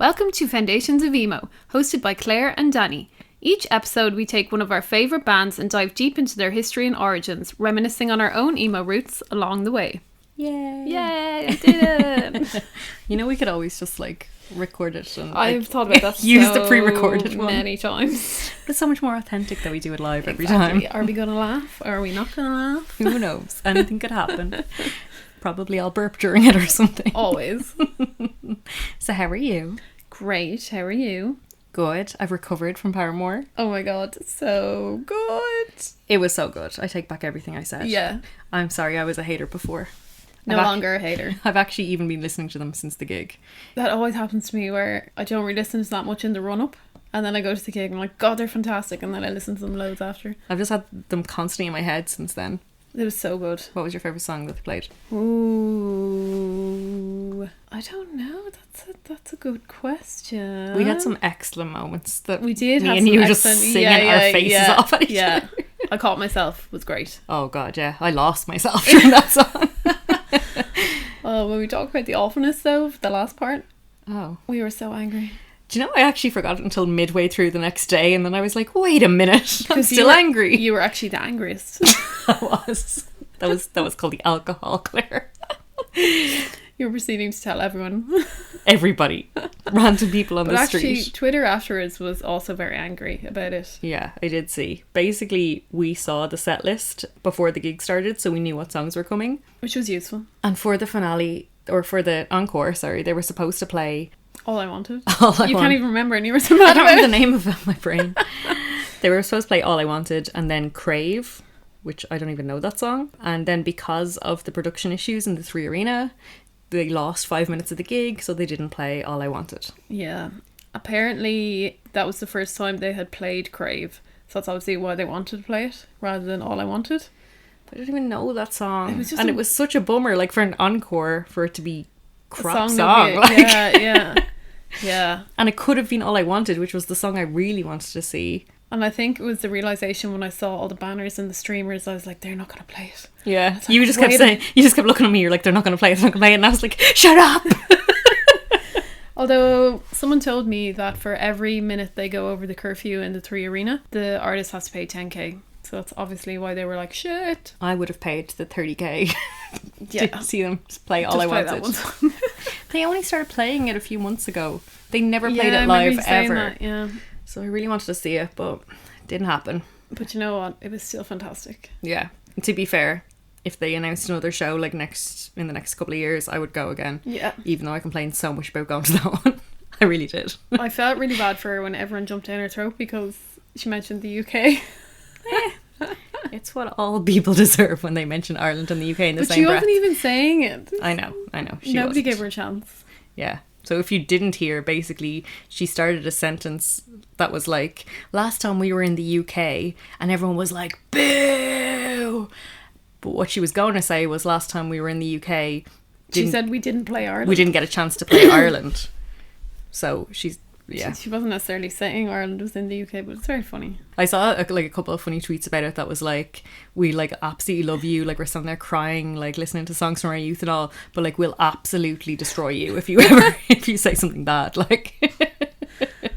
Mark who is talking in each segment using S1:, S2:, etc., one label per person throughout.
S1: Welcome to Foundations of Emo, hosted by Claire and Danny. Each episode we take one of our favourite bands and dive deep into their history and origins, reminiscing on our own emo roots along the way.
S2: Yay!
S1: Yay, I did it!
S2: You know, we could always just record it and
S1: I've thought about that
S2: use
S1: so
S2: the pre-recorded one
S1: many times.
S2: It's so much more authentic that we do it live every
S1: Exactly.
S2: time.
S1: Are we gonna laugh? Are we not gonna laugh?
S2: Who knows? Anything could happen. Probably I'll burp during it or something.
S1: Always.
S2: So how are you?
S1: Great, how are you?
S2: Good. I've recovered from Paramore.
S1: Oh my god, so good.
S2: It was so good. I take back everything I said.
S1: Yeah.
S2: I'm sorry, I was a hater before.
S1: No longer a hater.
S2: I've actually even been listening to them since the gig.
S1: That always happens to me where I don't really listen to that much in the run-up, and then I go to the gig and I'm like, God, they're fantastic, and then I listen to them loads after.
S2: I've just had them constantly in my head since then.
S1: It was so good.
S2: What was your favourite song that they played?
S1: Ooh, I don't know. That's a good question.
S2: We had some excellent moments that
S1: we did.
S2: Me
S1: have
S2: and
S1: some
S2: you were just
S1: excellent-
S2: singing our faces off at each other.
S1: I caught myself. It was great.
S2: Oh god, yeah. I lost myself during that song.
S1: Oh, when we talk about the awfulness though, of the last part,
S2: Oh.
S1: we were so angry.
S2: Do you know, I actually forgot it until midway through the next day, and then I was like, wait a minute, I'm still
S1: were
S2: angry.
S1: You were actually the angriest.
S2: I was. That was called the alcohol, Claire.
S1: You were proceeding to tell everyone.
S2: Everybody. Random people on
S1: But
S2: the
S1: actually,
S2: street.
S1: Twitter afterwards was also very angry about it.
S2: Yeah, I did see. Basically, we saw the set list before the gig started, so we knew what songs were coming.
S1: Which was useful.
S2: And for the finale, or for the encore, sorry, they were supposed to play
S1: All I Wanted.
S2: All I
S1: You
S2: Want.
S1: can't even remember, and you were so mad
S2: I don't
S1: about
S2: remember the
S1: it.
S2: name of it in my brain. They were supposed to play All I Wanted and then Crave, which I don't even know that song. And then because of the production issues in the 3 Arena, they lost 5 minutes of the gig, so they didn't play All I Wanted.
S1: Yeah. Apparently, that was the first time they had played Crave. So that's obviously why they wanted to play it, rather than All I Wanted.
S2: I don't even know that song.
S1: It was just
S2: and
S1: a-
S2: it was such a bummer, like for an encore, for it to be crap song.
S1: nobody-
S2: Like.
S1: Yeah. Yeah.
S2: And it could have been All I Wanted, which was the song I really wanted to see.
S1: And I think it was the realisation when I saw all the banners and the streamers, I was like, they're not going to play it.
S2: Yeah.
S1: like,
S2: You just kept
S1: wait a
S2: saying, you just kept looking at me, you're like, they're not going to play it, they're not going to play it. And I was like, shut up!
S1: Although someone told me that for every minute they go over the curfew in the 3 Arena, the artist has to pay 10k. So that's obviously why they were like, shit.
S2: I would have paid the 30k
S1: Yeah.
S2: to see them play All I
S1: Just play that
S2: Wanted.
S1: one.
S2: They only started playing it a few months ago. They never
S1: Yeah,
S2: played
S1: I
S2: it
S1: remember
S2: live
S1: you saying
S2: ever.
S1: that, yeah.
S2: So I really wanted to see it, but it didn't happen.
S1: But you know what? It was still fantastic.
S2: Yeah. And to be fair, if they announced another show in the next couple of years, I would go again.
S1: Yeah.
S2: Even though I complained so much about going to that one. I really did.
S1: I felt really bad for her when everyone jumped down her throat because she mentioned the UK.
S2: It's what all people deserve when they mention Ireland and the UK in the
S1: But
S2: same
S1: she
S2: breath.
S1: wasn't even saying it.
S2: I know. She
S1: Nobody
S2: wasn't.
S1: gave her a chance.
S2: Yeah. So if you didn't hear, basically, she started a sentence that was like, last time we were in the UK, and everyone was like, boo! But what she was going to say was, last time we were in the UK,
S1: She said we didn't play Ireland.
S2: we didn't get a chance to play Ireland. So she's, yeah.
S1: She wasn't necessarily saying Ireland was in the UK, but it's very funny.
S2: I saw a couple of funny tweets about it that was like, we like absolutely love you, like we're standing there crying, like listening to songs from our youth and all, but like we'll absolutely destroy you if you say something bad, like.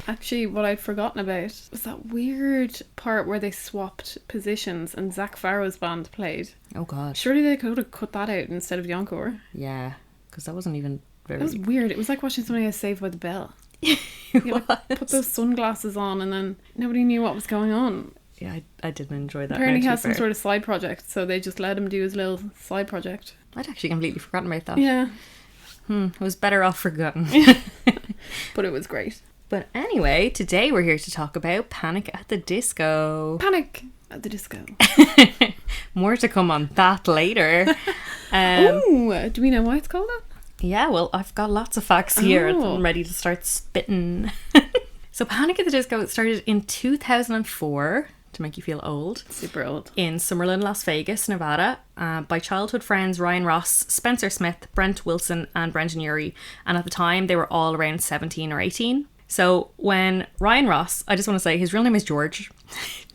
S1: Actually, what I'd forgotten about was that weird part where they swapped positions and Zach Farrow's band played.
S2: Oh god.
S1: Surely they could have cut that out instead of the encore.
S2: Yeah, because that wasn't even very.
S1: That was weird. It was like watching somebody else Saved by the Bell. You like put those sunglasses on and then nobody knew what was going on.
S2: Yeah, I didn't enjoy that.
S1: Apparently he has some sort of side project, so they just let him do his little side project.
S2: I'd actually completely forgotten about that.
S1: Yeah,
S2: It was better off forgotten.
S1: but it was great.
S2: But anyway, today we're here to talk about Panic at the Disco.
S1: Panic at the Disco.
S2: More to come on that later.
S1: Ooh, do we know why it's called that?
S2: Yeah, well, I've got lots of facts here.
S1: Oh.
S2: I'm ready to start spitting. So Panic at the Disco, it started in 2004, to make you feel old,
S1: Super old.
S2: in Summerlin, Las Vegas, Nevada, by childhood friends Ryan Ross, Spencer Smith, Brent Wilson and Brendan Urie. And at the time, they were all around 17 or 18. So when Ryan Ross, I just want to say his real name is George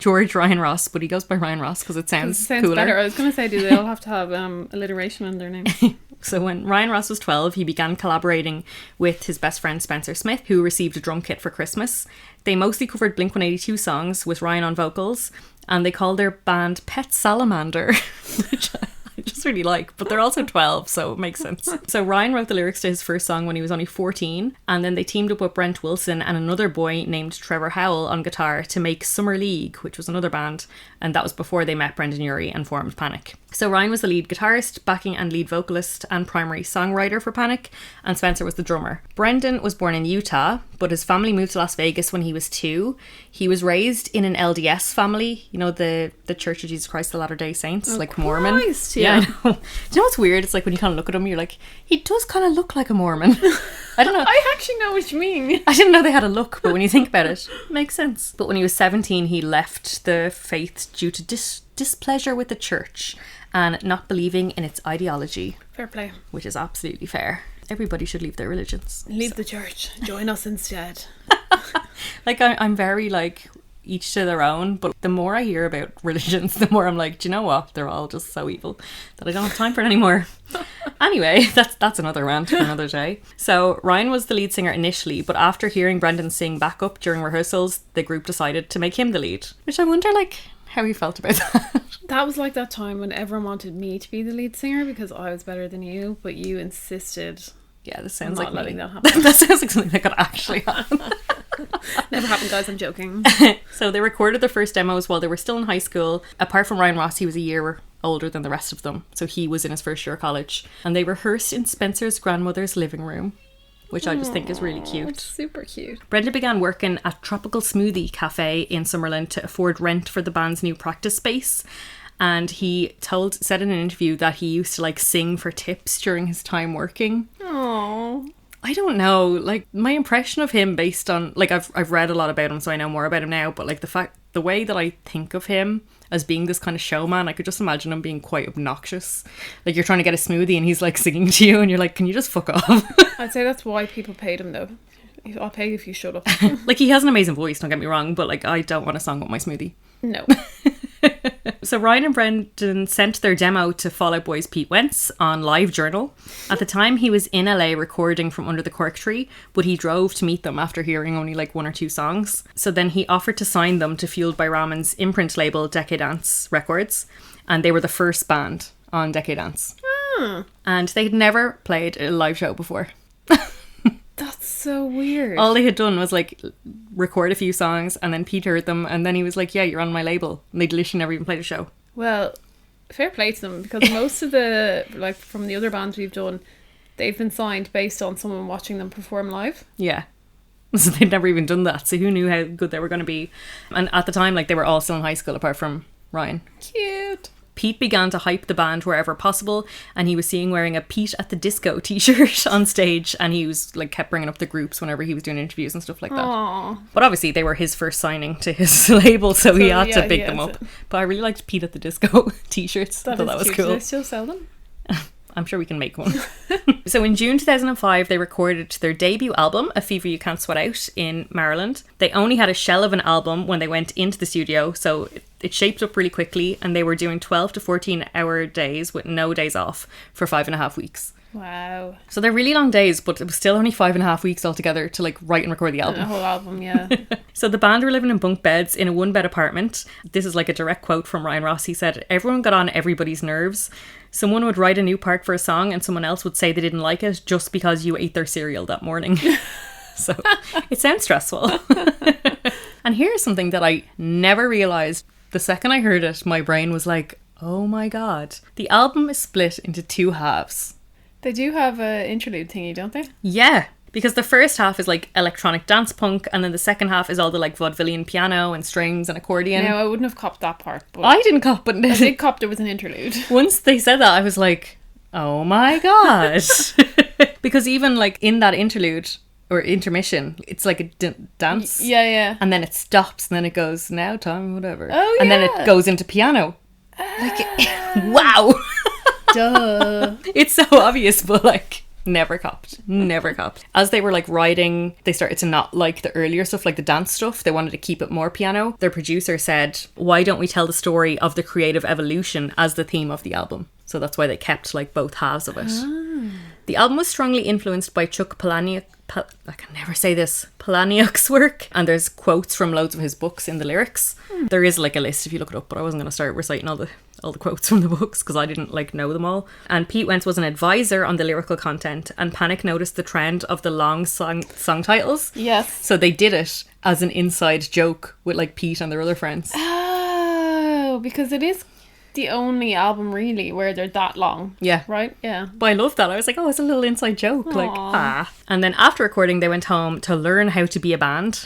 S2: Ryan Ross, but he goes by Ryan Ross because it sounds cooler.
S1: Better. I was going to say, do they all have to have alliteration in their names?
S2: So when Ryan Ross was 12, he began collaborating with his best friend Spencer Smith, who received a drum kit for Christmas. They mostly covered Blink-182 songs with Ryan on vocals, and they called their band Pet Salamander, which I just really like, but they're also 12, so it makes sense. So Ryan wrote the lyrics to his first song when he was only 14, and then they teamed up with Brent Wilson and another boy named Trevor Howell on guitar to make Summer League, which was another band, and that was before they met Brendan Urie and formed Panic. So Ryan was the lead guitarist, backing and lead vocalist, and primary songwriter for Panic, and Spencer was the drummer. Brendan was born in Utah, but his family moved to Las Vegas when he was 2. He was raised in an LDS family, you know, the Church of Jesus Christ of Latter-day Saints, like Mormon.
S1: Christ,
S2: yeah, I know. Do you know what's weird? It's like when you kind of look at him, you're like, he does kind of look like a Mormon. I don't know.
S1: I actually know what you mean.
S2: I didn't know they had a look, but when you think about it, it makes sense. But when he was 17, he left the faith due to displeasure with the church and not believing in its ideology.
S1: Fair play.
S2: Which is absolutely fair. Everybody should leave their religions.
S1: Leave the church. Join us instead.
S2: Like, I'm very, like, each to their own, but the more I hear about religions, the more I'm like, do you know what? They're all just so evil that I don't have time for it anymore. Anyway, that's another rant for another day. So Ryan was the lead singer initially, but after hearing Brendan sing backup during rehearsals, the group decided to make him the lead. Which I wonder, like, how he felt about that.
S1: That was like that time when everyone wanted me to be the lead singer because I was better than you, but you insisted.
S2: Yeah, this sounds
S1: I'm
S2: like
S1: not letting
S2: me.
S1: that happen.
S2: That sounds like something that could actually happen.
S1: Never happened, guys. I'm joking.
S2: So they recorded their first demos while they were still in high school. Apart from Ryan Ross, he was a year older than the rest of them, so he was in his first year of college. And they rehearsed in Spencer's grandmother's living room, which I just think is really cute.
S1: It's super cute.
S2: Brenda began working at Tropical Smoothie Cafe in Summerlin to afford rent for the band's new practice space. And he said in an interview that he used to like sing for tips during his time working.
S1: Aww.
S2: I don't know, like my impression of him based on, like I've read a lot about him, so I know more about him now, but like the way that I think of him as being this kind of showman, I could just imagine him being quite obnoxious. Like you're trying to get a smoothie and he's like singing to you and you're like, can you just fuck off?
S1: I'd say that's why people paid him though. I'll pay you if you shut up.
S2: Like he has an amazing voice, don't get me wrong, but like I don't want a song with my smoothie.
S1: No.
S2: So Ryan and Brendan sent their demo to Fall Out Boy's Pete Wentz on LiveJournal. At the time he was in LA recording from under the cork tree, but he drove to meet them after hearing only like 1 or 2 songs. So then he offered to sign them to Fueled by Ramen's imprint label Decadence Records, and they were the first band on Decadence. And they had never played a live show before.
S1: That's so weird.
S2: All they had done was like record a few songs, and then Pete heard them, and then he was like, yeah, you're on my label. And they'd literally never even played a show.
S1: Well, fair play to them, because most of the, like from the other bands we've done, they've been signed based on someone watching them perform live.
S2: Yeah. So they'd never even done that. So who knew how good they were going to be? And at the time, like they were all still in high school apart from Ryan.
S1: Cute.
S2: Pete began to hype the band wherever possible, and he was seen wearing a Pete at the Disco t-shirt on stage, and he was like kept bringing up the groups whenever he was doing interviews and stuff like that.
S1: Aww.
S2: But obviously they were his first signing to his label, so he had to pick them up. But I really liked Pete at the Disco t-shirts. I thought that was
S1: cute.
S2: cool.
S1: Do they still sell them?
S2: I'm sure we can make one. So in June 2005, they recorded their debut album, A Fever You Can't Sweat Out, in Maryland. They only had a shell of an album when they went into the studio, so it shaped up really quickly, and they were doing 12 to 14 hour days with no days off for 5.5 weeks.
S1: Wow.
S2: So they're really long days, but it was still only 5.5 weeks altogether to like write and record the album.
S1: The whole album, yeah.
S2: So the band were living in bunk beds in a 1-bed apartment. This is like a direct quote from Ryan Ross. He said, everyone got on everybody's nerves. Someone would write a new part for a song and someone else would say they didn't like it just because you ate their cereal that morning. So it sounds stressful. And here's something that I never realised. The second I heard it, my brain was like, oh my God. The album is split into 2 halves.
S1: They do have an interlude thingy, don't they?
S2: Yeah, because the first half is like electronic dance punk, and then the second half is all the like vaudevillian piano and strings and accordion.
S1: No, I wouldn't have copped that part. But
S2: I didn't cop it.
S1: I did cop there was an interlude.
S2: Once they said that, I was like, oh my God. Because even like in that interlude or intermission, it's like a dance.
S1: Yeah, yeah.
S2: And then it stops and then it goes, now time, whatever.
S1: Oh,
S2: and then
S1: yeah.
S2: it goes into piano. Like, wow.
S1: Duh.
S2: It's so obvious, but like, Never copped. Never copped. As they were like writing, they started to not like the earlier stuff, like the dance stuff. They wanted to keep it more piano. Their producer said, why don't we tell the story of the creative evolution as the theme of the album? So that's why they kept like both halves of it. The album was strongly influenced by Chuck Palahniuk. I can never say this. Palahniuk's work. And there's quotes from loads of his books in the lyrics. There is like a list if you look it up, but I wasn't going to start reciting all the quotes from the books because I didn't like know them all. And Pete Wentz was an advisor on the lyrical content, and Panic noticed the trend of the long song titles.
S1: Yes.
S2: So they did it as an inside joke with like Pete and their other friends.
S1: Oh, because it is the only album really where they're that long.
S2: Yeah.
S1: Right? Yeah.
S2: But I loved that. I was like, oh, it's a little inside joke. Like, And then after recording, they went home to learn how to be a band.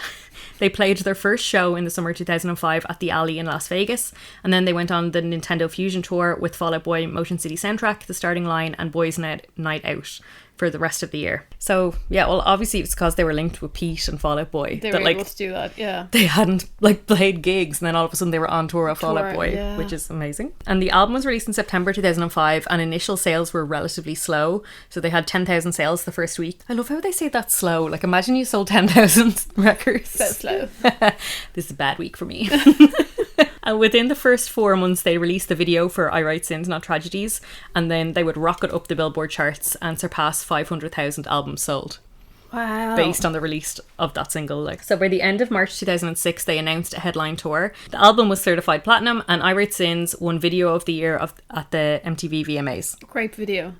S2: They played their first show in the summer 2005 at the Alley in Las Vegas. And then they went on the Nintendo Fusion Tour with Fall Out Boy, Motion City Soundtrack, The Starting Line, and Boys Night Out for the rest of the year. So, yeah, well, obviously it's because they were linked with Pete and Fall Out Boy.
S1: They were able to do that, yeah.
S2: They hadn't, like, played gigs, and then all of a sudden they were on tour with Fall Out Boy,
S1: yeah.
S2: which is amazing. And the album was released in September 2005, and initial sales were relatively slow. So they had 10,000 sales the first week. I love how they say that slow. Like, imagine you sold 10,000 records.
S1: So slow.
S2: This is a bad week for me. And within the first 4 months, they released the video for I Write Sins, Not Tragedies, and then they would rocket up the Billboard charts and surpass 500,000 albums sold.
S1: Wow.
S2: Based on the release of that single. Like, so by the end of March 2006, they announced a headline tour. The album was certified platinum, and I Write Sins won Video of the Year at the MTV VMAs.
S1: Great video.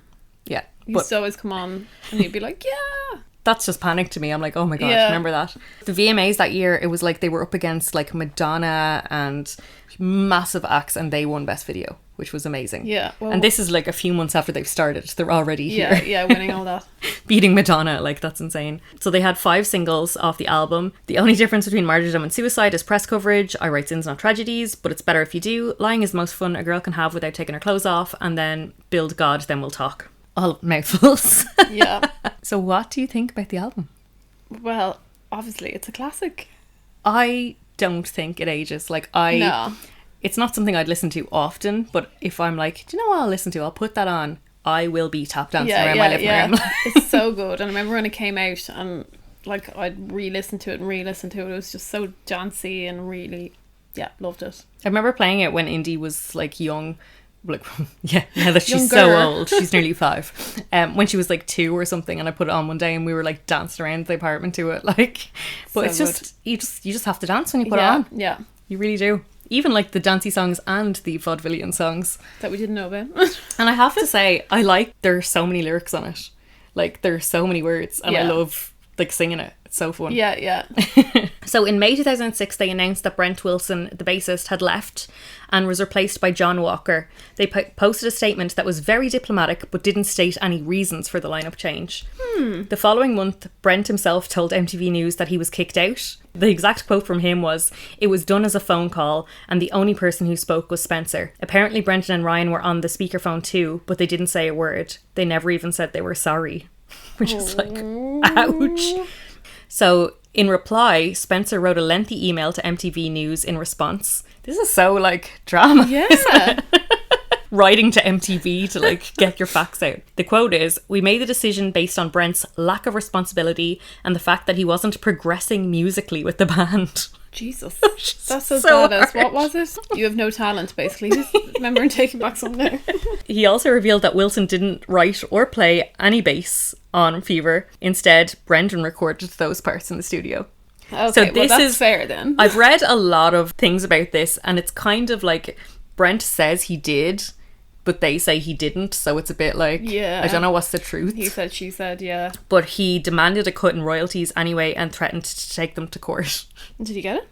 S2: Yeah.
S1: You used to always come on and you'd be like, yeah.
S2: That's just panic to me. I'm like, oh my god,
S1: Yeah.
S2: remember that? The VMAs that year, it was like they were up against like Madonna and massive acts, and they won Best Video, which was amazing.
S1: Yeah. Well,
S2: And this is like a few months after they've started. They're already
S1: yeah,
S2: here.
S1: yeah, winning all that.
S2: Beating Madonna, like that's insane. So they had 5 singles off the album. The only difference between Martyrdom and Suicide is press coverage. I Write Sins, Not Tragedies, but it's better if you do. Lying is the most fun a girl can have without taking her clothes off, and then Build God, Then We'll Talk. All mouthfuls.
S1: Yeah.
S2: So what do you think about the album?
S1: Well, obviously it's a classic.
S2: I don't think it ages. Like it's not something I'd listen to often, but if I'm like, do you know what I'll listen to? I'll put that on. I will be tap dancing around my living room.
S1: It's so good. And I remember when it came out, and like I'd re-listen to it. It was just so dancey and really, yeah, loved it.
S2: I remember playing it when Indy was like young. Like, yeah, now that she's
S1: Younger.
S2: so old, she's nearly 5. When she was like 2 or something, and I put it on one day, and we were like dancing around the apartment to it, like. But
S1: So
S2: it's just you just have to dance when you put it
S1: Yeah,
S2: on.
S1: yeah.
S2: You really do. Even like the dancey songs and the vaudevillian songs.
S1: That we didn't know about.
S2: And I have to say, I like there's so many lyrics on it. Like there's so many words, and I
S1: Yeah.
S2: love like singing it. It's so fun.
S1: Yeah, yeah.
S2: So in May 2006, they announced that Brent Wilson, the bassist, had left and was replaced by John Walker. They posted a statement that was very diplomatic but didn't state any reasons for the lineup change. The following month, Brent himself told MTV News that he was kicked out. The exact quote from him was, "It was done as a phone call, and the only person who spoke was Spencer. Apparently Brendan and Ryan were on the speakerphone too, but they didn't say a word. They never even said they were sorry." Which is like, ouch. So in reply, Spencer wrote a lengthy email to MTV News in response. This is so like drama.
S1: Yeah.
S2: Writing to MTV to like get your facts out. The quote is, "We made the decision based on Brent's lack of responsibility and the fact that he wasn't progressing musically with the band."
S1: Jesus. That's so
S2: So
S1: badass.
S2: hard.
S1: What was it? You have no talent, basically. Just remember and Taking Back Sunday.
S2: He also revealed that Wilson didn't write or play any bass on Fever. Instead, Brendan recorded those parts in the studio.
S1: Okay,
S2: So
S1: well,
S2: this
S1: that's
S2: is-
S1: fair then.
S2: I've read a lot of things about this, and it's kind of like Brent says he did, but they say he didn't, so it's a bit like,
S1: Yeah.
S2: I don't know what's the truth.
S1: He said, she said, yeah.
S2: But he demanded a cut in royalties anyway and threatened to take them to court.
S1: Did you get it?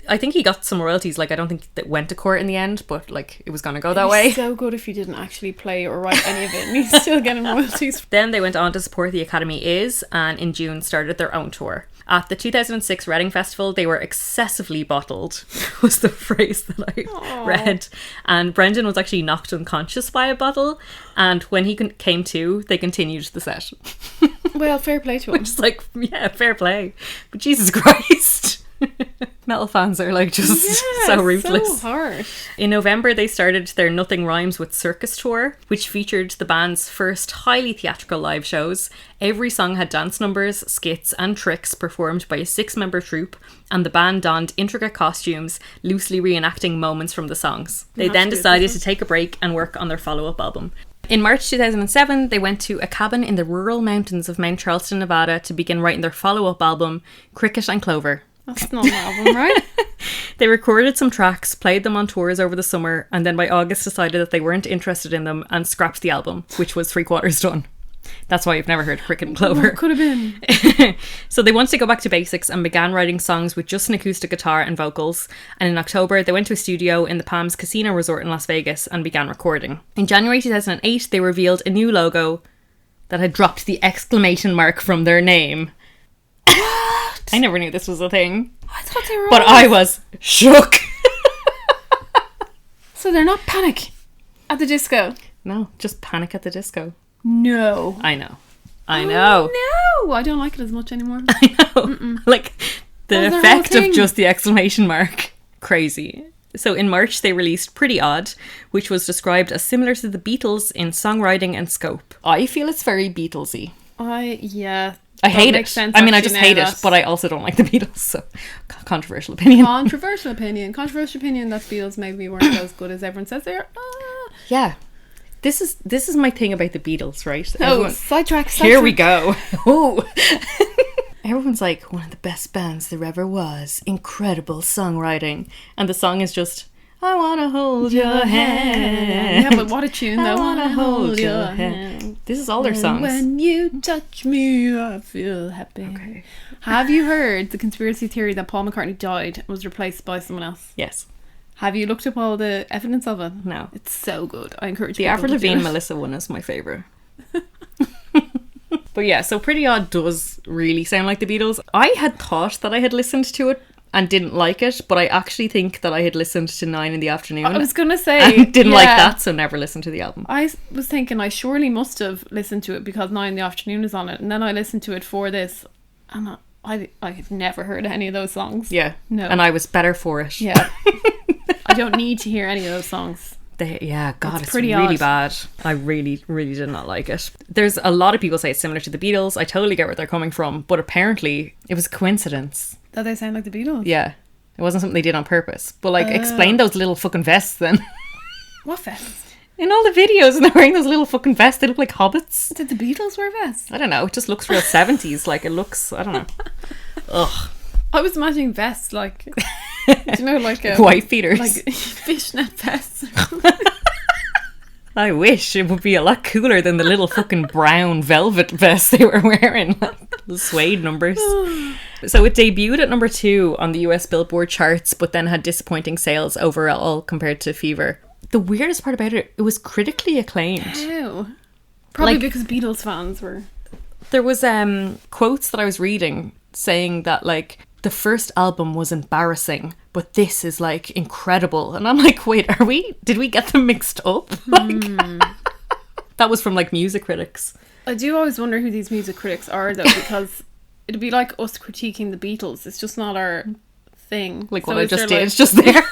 S2: I think he got some royalties. Like, I don't think that went to court in the end, but like it was going to go that
S1: It'd be
S2: way.
S1: so good if you didn't actually play or write any of it and he's still getting royalties.
S2: Then they went on to support the Academy Is, and in June started their own tour. At the 2006 Reading Festival, they were excessively bottled, was the phrase that I read. And Brendan was actually knocked unconscious by a bottle, and when he came to, they continued the set.
S1: Well, fair play to him.
S2: Which is like, yeah, fair play. But Jesus Christ. Metal fans are like just
S1: Yeah,
S2: so ruthless.
S1: So harsh.
S2: In November, they started their Nothing Rhymes with Circus tour, which featured the band's first highly theatrical live shows. Every song had dance numbers, skits, and tricks performed by a 6-member troupe, and the band donned intricate costumes, loosely reenacting moments from the songs. They then decided to take a break and work on their follow-up album. In March 2007, they went to a cabin in the rural mountains of Mount Charleston, Nevada to begin writing their follow-up album, Cricket and Clover.
S1: That's not an album, right?
S2: They recorded some tracks, played them on tours over the summer, and then by August decided that they weren't interested in them and scrapped the album, which was 3/4 done. That's why you've never heard Cricket and Clover.
S1: Could have been.
S2: So they wanted to go back to basics and began writing songs with just an acoustic guitar and vocals. And in October, they went to a studio in the Palms Casino Resort in Las Vegas and began recording. In January 2008, they revealed a new logo that had dropped the exclamation mark from their name.
S1: What?
S2: I never knew this was a thing.
S1: I thought they were
S2: But I was shook.
S1: So they're not Panic at the Disco?
S2: No, just Panic at the Disco.
S1: No.
S2: I know. I know.
S1: Oh, no, I don't like it as much anymore.
S2: I know. Like, the
S1: That was their
S2: effect
S1: whole
S2: of
S1: thing.
S2: just the exclamation mark. Crazy. So in March, they released Pretty Odd, which was described as similar to the Beatles in songwriting and scope. I feel it's very Beatlesy.
S1: Yeah.
S2: I
S1: that
S2: hate
S1: makes
S2: it.
S1: sense,
S2: I mean, I
S1: actually,
S2: just
S1: now
S2: hate it,
S1: that-
S2: but I also don't like the Beatles, so controversial opinion.
S1: Controversial opinion. Controversial opinion that Beatles maybe weren't as good as everyone says they are.
S2: Yeah. This is my thing about the Beatles, right?
S1: Oh, sidetrack.
S2: Here we go. Ooh. Everyone's like, one of the best bands there ever was. Incredible songwriting. And the song is just, I want to hold your hand.
S1: Yeah, but what a tune though.
S2: I want to hold your hand. This is all their songs.
S1: When you touch me, I feel happy.
S2: Okay.
S1: Have you heard the conspiracy theory that Paul McCartney died and was replaced by someone else?
S2: Yes.
S1: Have you looked up all the evidence of it?
S2: No.
S1: It's so good. I encourage
S2: The
S1: people
S2: Avril
S1: to do
S2: Lavigne
S1: it.
S2: Melissa one is my favourite. But yeah, so Pretty Odd does really sound like the Beatles. I had thought that I had listened to it and didn't like it, but I actually think that I had listened to 9 in the Afternoon
S1: I was going to say.
S2: and didn't like
S1: yeah.
S2: that, so never listened to the album.
S1: I was thinking I surely must have listened to it because 9 in the Afternoon is on it. And then I listened to it for this. And I've never heard any of those songs.
S2: Yeah.
S1: No.
S2: And I was better for it.
S1: Yeah. I don't need to hear any of those songs.
S2: It's
S1: pretty
S2: really
S1: odd.
S2: bad. I really, really did not like it. There's a lot of people say it's similar to the Beatles. I totally get where they're coming from, but apparently it was a coincidence.
S1: That they sound like the Beatles.
S2: Yeah. It wasn't something they did on purpose. But like, explain those little fucking vests then.
S1: What vest?
S2: In all the videos, and they're wearing those little fucking vests, they look like hobbits.
S1: Did the Beatles wear vests?
S2: I don't know, it just looks real 70s. Like, it looks, I don't know. Ugh.
S1: I was imagining vests like, do you know, like
S2: White beaters.
S1: like fishnet vests.
S2: I wish it would be a lot cooler than the little fucking brown velvet vest they were wearing. The suede numbers. So it debuted at number 2 on the US Billboard charts, but then had disappointing sales overall compared to Fever. The weirdest part about it, it was critically acclaimed.
S1: Ew. Probably
S2: Like-
S1: because Beatles fans were.
S2: There was quotes that I was reading saying that like the first album was embarrassing, but this is like incredible. And I'm like, wait, did we get them mixed up? Like, that was from like music critics.
S1: I do always wonder who these music critics are though, because it'd be like us critiquing the Beatles. It's just not our thing.
S2: Like
S1: So
S2: what I
S1: is
S2: just
S1: there,
S2: did, it's just there.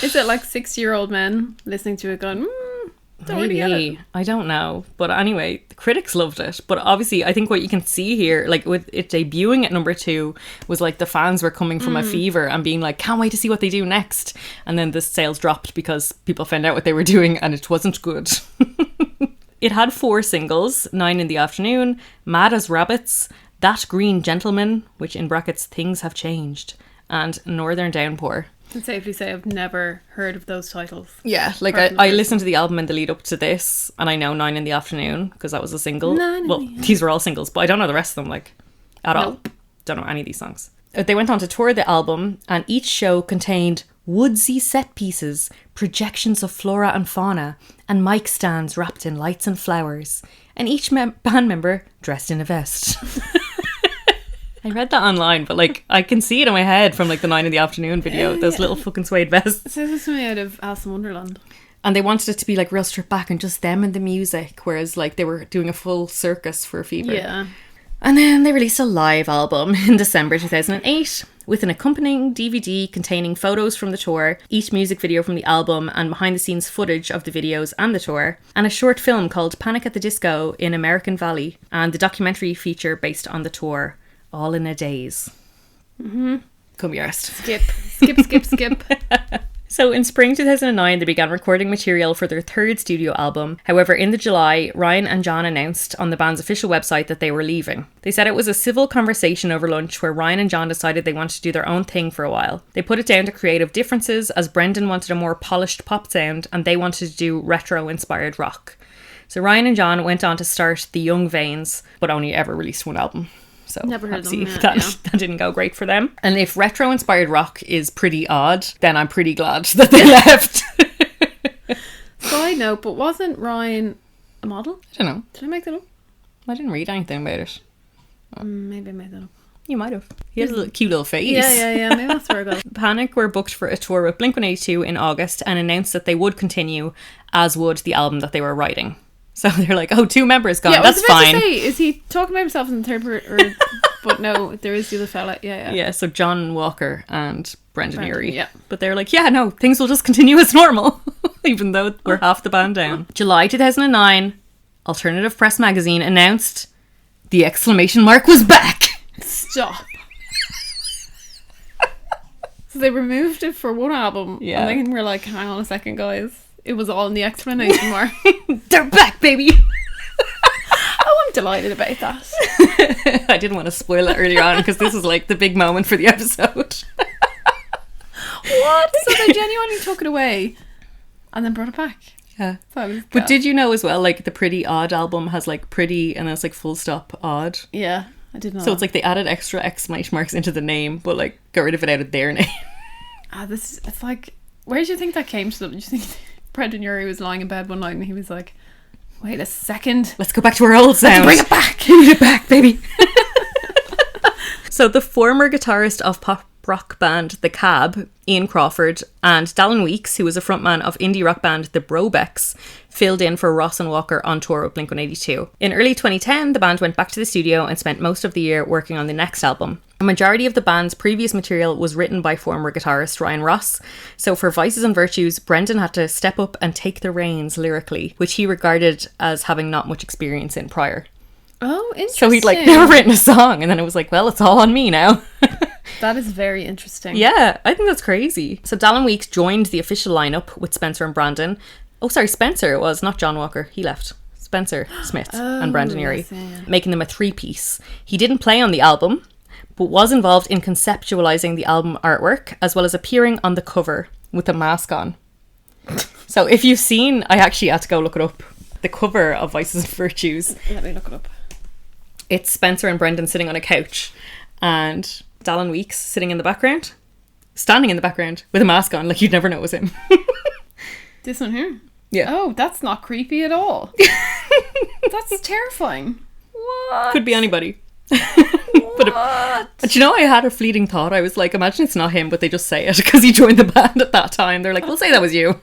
S1: Is it like 60-year-old men listening to it going, don't really get it.
S2: Maybe. I don't know. But anyway, the critics loved it. But obviously, I think what you can see here, like with it debuting at number 2, was like the fans were coming from a fever and being like, can't wait to see what they do next. And then the sales dropped because people found out what they were doing and it wasn't good. It had 4 singles, 9 in the Afternoon, Mad as Rabbits, That Green Gentleman, which in brackets, Things Have Changed, and Northern Downpour.
S1: I can safely say I've never heard of those titles.
S2: Yeah, like
S1: Apart from the
S2: I
S1: first
S2: listened to the album in the lead up to this, and I know 9 in the Afternoon because that was a single.
S1: 9 in
S2: Well,
S1: the
S2: these were all singles, but I don't know the rest of them, like, at all.
S1: Nope.
S2: Don't know any of these songs. They went on to tour the album, and each show contained woodsy set pieces, projections of flora and fauna, and mic stands wrapped in lights and flowers, and each band member dressed in a vest. I read that online, but like I can see it in my head from like the 9 in the Afternoon video, those little fucking suede vests.
S1: So this is something out of Alice in Wonderland.
S2: And they wanted it to be like real stripped back and just them and the music, whereas like they were doing a full circus for Fever.
S1: Yeah.
S2: And then they released a live album in December 2008 with an accompanying DVD containing photos from the tour, each music video from the album and behind the scenes footage of the videos and the tour, and a short film called Panic at the Disco in American Valley, and the documentary feature based on the tour, all in a daze. Come be arsed.
S1: Skip.
S2: So in spring 2009, they began recording material for their third studio album. However, in the July, Ryan and John announced on the band's official website that they were leaving. They said it was a civil conversation over lunch where Ryan and John decided they wanted to do their own thing for a while. They put it down to creative differences, as Brendan wanted a more polished pop sound and they wanted to do retro-inspired rock. So Ryan and John went on to start The Young Veins, but only ever released one album. So
S1: Never heard
S2: obviously
S1: them,
S2: that didn't go great for them. And if retro-inspired rock is pretty odd, then I'm pretty glad that they left.
S1: Side note, but wasn't Ryan a model?
S2: I don't know.
S1: Did I make that up?
S2: I didn't read anything about it.
S1: Maybe I made that up.
S2: You might have. He has a cute little face.
S1: Yeah. Maybe that's where I got it.
S2: Panic were booked for a tour with Blink-182 in August and announced that they would continue, as would the album that they were writing. So they're like, oh, 2 members gone, that's fine.
S1: I was about to say, is he talking about himself in the third person? But no, there is the other fella. Yeah.
S2: Yeah, so John Walker and Brendan Urie.
S1: Yeah.
S2: But they're like, yeah, no, things will just continue as normal, even though we're half the band down. July 2009, Alternative Press magazine announced the exclamation mark was back.
S1: Stop. So they removed it for one album.
S2: Yeah.
S1: And then we're like, hang on a second, guys. It was all in the explanation mark.
S2: They're back, baby.
S1: Oh, I'm delighted about that.
S2: I didn't want to spoil it earlier on because this is like the big moment for the episode.
S1: What? So they genuinely took it away and then brought it back.
S2: Yeah.
S1: So
S2: But did you know as well, like the Pretty Odd album has like pretty and then it's like full stop odd.
S1: Yeah, I did know.
S2: So it's like they added extra exclamation marks into the name, but like got rid of it out of their name.
S1: It's like, where do you think that came to them? Do you think Brendan Urie was lying in bed one night and he was like, wait a second,
S2: Let's go back to our old sound.
S1: bring it back.
S2: We need it back, baby. So the former guitarist of pop rock band The Cab, Ian Crawford, and Dallin Weeks, who was a frontman of indie rock band The Brobecks, filled in for Ross and Walker on tour with Blink-182. In early 2010, the band went back to the studio and spent most of the year working on the next album. A majority of the band's previous material was written by former guitarist Ryan Ross, so for Vices and Virtues, Brendan had to step up and take the reins lyrically, which he regarded as having not much experience in prior.
S1: Oh, interesting.
S2: So he'd like never written a song, and then it was like, well, it's all on me now.
S1: That is very interesting.
S2: Yeah, I think that's crazy. So Dallin Weeks joined the official lineup with Spencer and Brandon. Oh, sorry, Spencer it was, not John Walker. He left. Spencer Smith and Brandon Urie, making them a 3-piece. He didn't play on the album, but was involved in conceptualizing the album artwork, as well as appearing on the cover with a mask on. So if you've seen, I actually had to go look it up, the cover of Vices and Virtues.
S1: Let me look it up.
S2: It's Spencer and Brendan sitting on a couch and Dallin Weeks sitting in the background, standing in the background with a mask on, like you'd never know it was him.
S1: This one here?
S2: Yeah.
S1: Oh, that's not creepy at all. That's terrifying. What?
S2: Could be anybody. But you know, I had a fleeting thought. I was like, imagine it's not him, but they just say it because he joined the band at that time. They're like, we'll say that was you.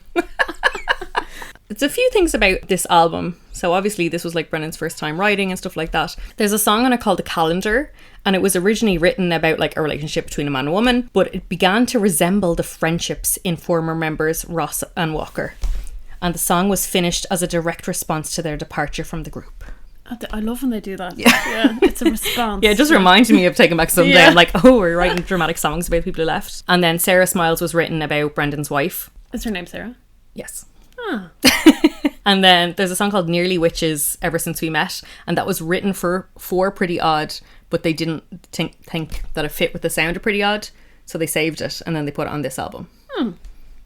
S2: It's a few things about this album. So obviously this was like Brennan's first time writing and stuff like that. There's a song on it called The Calendar, and it was originally written about like a relationship between a man and woman, but it began to resemble the friendships in former members Ross and Walker. And the song was finished as a direct response to their departure from the group.
S1: I love when they do that. Yeah, it's a response.
S2: Yeah, it just reminded me of Taking Back Sunday.
S1: Yeah.
S2: I'm like, oh, we're writing dramatic songs about people who left. And then Sarah Smiles was written about Brendan's wife.
S1: Is her name Sarah?
S2: Yes.
S1: Ah.
S2: And then there's a song called Nearly Witches, Ever Since We Met, and that was written for Pretty Odd, but they didn't think that it fit with the sound of Pretty Odd, so they saved it and then they put it on this album.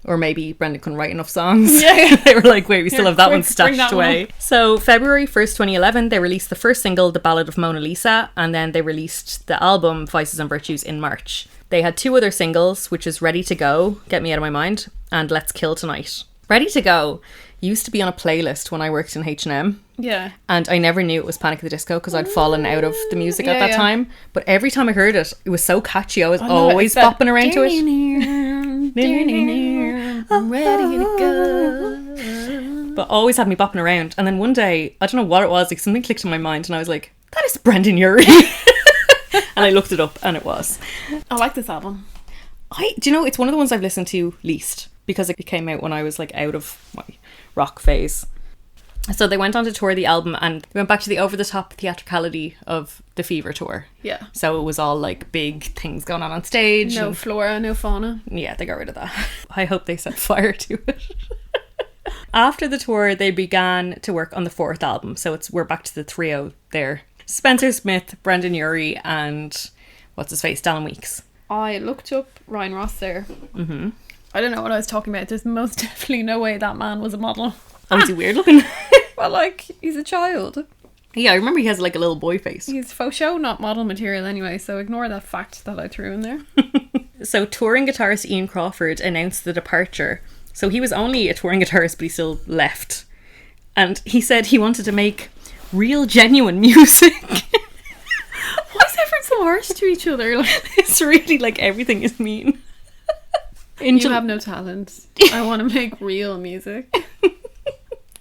S2: Or maybe Brendan couldn't write enough songs.
S1: Yeah.
S2: They were like, wait, we still have that one
S1: Bring
S2: stashed
S1: that one
S2: away. So February 1st, 2011, they released the first single, The Ballad of Mona Lisa, and then they released the album Vices and Virtues in March. They had 2 other singles, which is Ready to Go, Get Me Out of My Mind, and Let's Kill Tonight. Ready to Go used to be on a playlist when I worked in H&M.
S1: Yeah.
S2: And I never knew it was Panic at the Disco because I'd fallen out of the music at that time. But every time I heard it, it was so catchy. I was always bopping around to it.
S1: I'm ready to go.
S2: But always had me bopping around. And then one day, I don't know what it was, like something clicked in my mind and I was like, that is Brendan Urie. And I looked it up and it was.
S1: I like this album.
S2: Do you know, it's one of the ones I've listened to least because it came out when I was like out of my rock phase. So they went on to tour the album and they went back to the over-the-top theatricality of the Fever tour.
S1: Yeah.
S2: So it was all like big things going on stage.
S1: No
S2: and,
S1: flora, no fauna.
S2: yeah, they got rid of that. I hope they set fire to it. After the tour, they began to work on the fourth album. So we're back to the trio there. Spencer Smith, Brendan Urie, and what's his face, Dallin Weekes.
S1: I looked up Ryan Ross there. Mm-hmm. I don't know what I was talking about. There's most definitely no way that man was a model.
S2: Oh, is he weird looking?
S1: Well, like, he's a child.
S2: Yeah, I remember he has like a little boy face.
S1: He's faux show, not model material anyway, so ignore that fact that I threw in there.
S2: So touring guitarist Ian Crawford announced the departure. So he was only a touring guitarist, but he still left. And he said he wanted to make real, genuine music.
S1: Why is everyone so harsh to each other? Like,
S2: It's really like everything is mean.
S1: you have no talent. I want to make real music.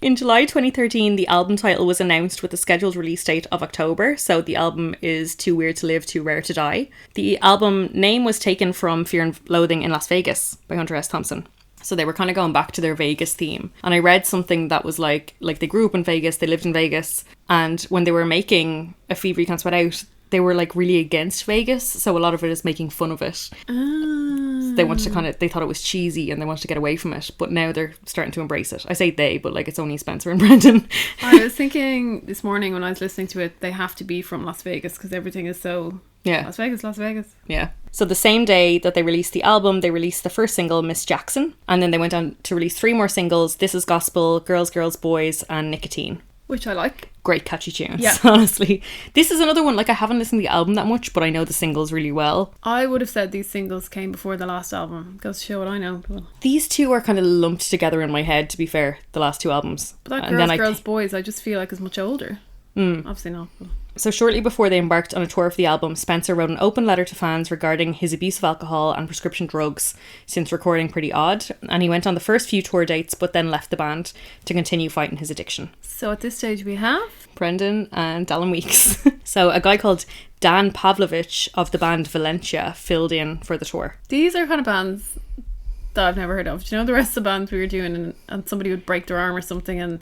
S2: In July 2013, the album title was announced with a scheduled release date of October, so the album is Too Weird to Live, Too Rare to Die. The album name was taken from Fear and Loathing in Las Vegas by Hunter S. Thompson. So they were kind of going back to their Vegas theme. And I read something that was like they grew up in Vegas, they lived in Vegas, and when they were making A Fever You Can't Sweat Out, they were like really against Vegas, so a lot of it is making fun of it. They wanted to they thought it was cheesy and they wanted to get away from it, but now they're starting to embrace it. I say they, but like it's only Spencer and Brendan.
S1: I was thinking this morning when I was listening to it, they have to be from Las Vegas because everything is so Las Vegas, Las Vegas.
S2: Yeah. So the same day that they released the album, they released the first single, Miss Jackson, and then they went on to release 3 more singles, This Is Gospel, Girls, Girls, Boys, and Nicotine.
S1: Which I like.
S2: Great catchy tunes,
S1: yeah.
S2: Honestly. This is another one, like I haven't listened to the album that much, but I know the singles really well.
S1: I would have said these singles came before the last album. Goes to show what I know.
S2: These two are kind of lumped together in my head, to be fair, the last 2 albums.
S1: But that Girls, Boys, I just feel like is much older. Obviously not. But.
S2: So shortly before they embarked on a tour of the album, Spencer wrote an open letter to fans regarding his abuse of alcohol and prescription drugs since recording Pretty Odd, and he went on the first few tour dates but then left the band to continue fighting his addiction.
S1: So at this stage we have
S2: Brendan and Dallin Weekes. So a guy called Dan Pavlovich of the band Valencia filled in for the tour.
S1: These are kind of bands that I've never heard of. Do you know the rest of the bands we were doing and somebody would break their arm or something and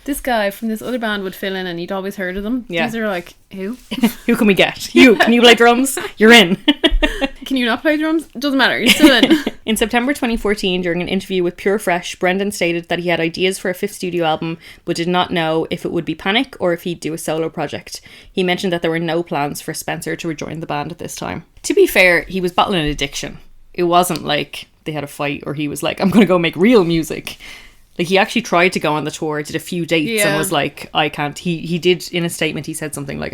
S1: this guy from this other band would fill in and you'd always heard of them.
S2: Yeah.
S1: These are like, who?
S2: Who can we get? You. Can you play drums? You're in.
S1: Can you not play drums? Doesn't matter. You're still in.
S2: In September 2014, during an interview with Pure Fresh, Brendan stated that he had ideas for a 5th studio album, but did not know if it would be Panic or if he'd do a solo project. He mentioned that there were no plans for Spencer to rejoin the band at this time. To be fair, he was battling an addiction. It wasn't like they had a fight or he was like, I'm going to go make real music. Like, he actually tried to go on the tour, did a few dates and was like, I can't. He did, in a statement, he said something like,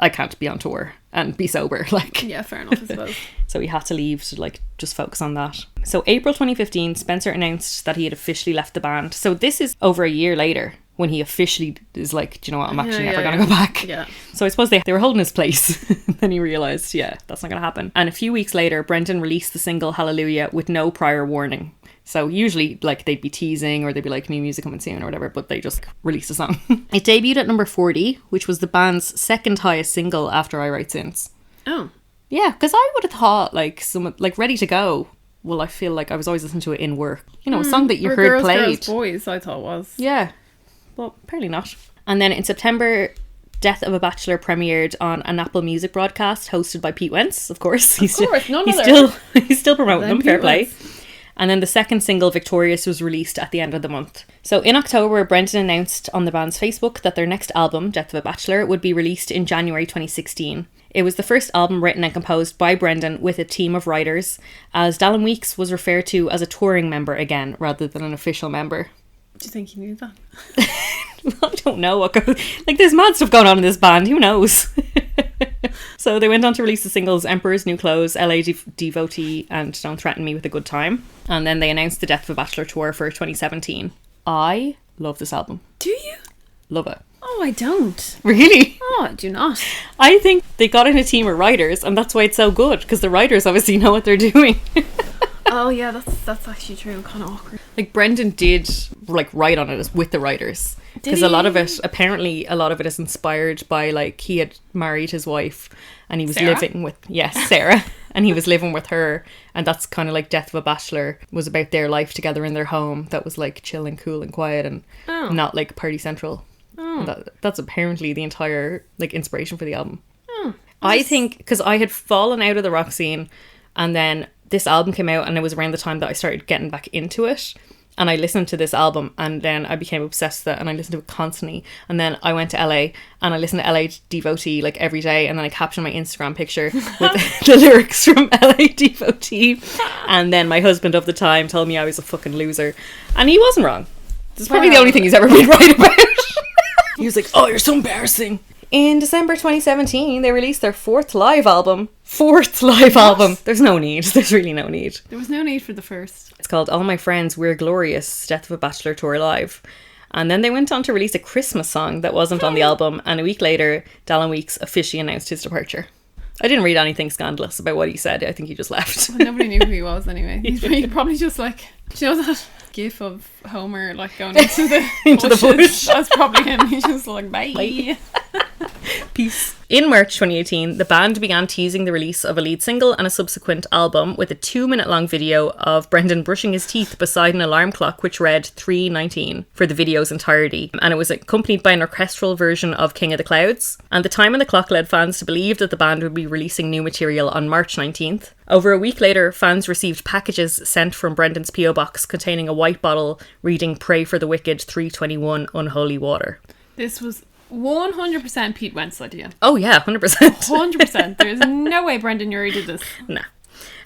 S2: I can't be on tour and be sober. Like,
S1: yeah, fair enough, I suppose.
S2: So he had to leave to like just focus on that. So April 2015, Spencer announced that he had officially left the band. So this is over a year later when he officially is like, do you know what, I'm actually never going to go back.
S1: Yeah.
S2: So I suppose they were holding his place. Then he realised, yeah, that's not going to happen. And a few weeks later, Brendan released the single Hallelujah with no prior warning. So usually like they'd be teasing or they'd be like new music coming soon or whatever, but they just released a song. It debuted at number 40, which was the band's second highest single after I Write Sins.
S1: Oh.
S2: Yeah, because I would have thought like someone like Ready to Go. Well, I feel like I was always listening to it in work. You know, a song that you heard
S1: Girls,
S2: played.
S1: Girls, Boys, I thought was.
S2: Yeah. Well, apparently not. And then in September, Death of a Bachelor premiered on an Apple Music broadcast hosted by Pete Wentz, of course. He's still promoting them, fair play. And then the second single, Victorious, was released at the end of the month. So in October, Brendan announced on the band's Facebook that their next album, Death of a Bachelor, would be released in January 2016. It was the first album written and composed by Brendan with a team of writers, as Dallin Weekes was referred to as a touring member again, rather than an official member.
S1: Do you think he knew that?
S2: I don't know what goes... Like, there's mad stuff going on in this band, who knows? So they went on to release the singles Emperor's New Clothes, LA Devotee, and Don't Threaten Me with a Good Time. And then they announced the Death of a Bachelor tour for 2017. I love this album.
S1: Do you?
S2: Love it.
S1: Oh, I don't.
S2: Really?
S1: Oh, I do not.
S2: I think they got in a team of writers, and that's why it's so good, because the writers obviously know what they're doing.
S1: Oh, yeah, that's actually true. Kind of awkward.
S2: Like Brendan did like write on it with the writers, because a lot of it, apparently a lot of it is inspired by like he had married his wife and he was
S1: Sarah?
S2: living with Sarah and he was living with her, and that's kind of like Death of a Bachelor was about their life together in their home that was like chill and cool and quiet and not like party central. And that's apparently the entire like inspiration for the album. I think because I had fallen out of the rock scene, and then this album came out, and it was around the time that I started getting back into it, and I listened to this album, and then I became obsessed with it, and I listened to it constantly. And then I went to LA and I listened to LA Devotee like every day, and then I captioned my Instagram picture with the lyrics from LA Devotee. And then my husband of the time told me I was a fucking loser, and he wasn't wrong. It's probably the only thing he's ever been right about. He was like, oh, you're so embarrassing. In December 2017, they released their fourth live album. There's no need. There's really no need.
S1: There was no need for the first.
S2: It's called All My Friends, We're Glorious, Death of a Bachelor Tour Live. And then they went on to release a Christmas song that wasn't on the album, and a week later, Dallin Weekes officially announced his departure. I didn't read anything scandalous about what he said. I think he just left.
S1: Well, nobody knew who he was anyway. He probably just like, do you know that gif of Homer like going into the
S2: Into the
S1: bushes?
S2: bush.
S1: That's probably him. He's just like, bye.
S2: Peace. In March 2018, the band began teasing the release of a lead single and a subsequent album with a 2-minute long video of Brendan brushing his teeth beside an alarm clock which read 3:19 for the video's entirety, and it was accompanied by an orchestral version of King of the Clouds. And the time on the clock led fans to believe that the band would be releasing new material on March 19th. Over a week later, fans received packages sent from Brendan's PO box containing a white bottle reading "Pray for the Wicked, 321 Unholy Water."
S1: This was 100% Pete Wentz idea.
S2: Oh yeah, 100%.
S1: 100%. There's no way Brendan Urie did this.
S2: Nah.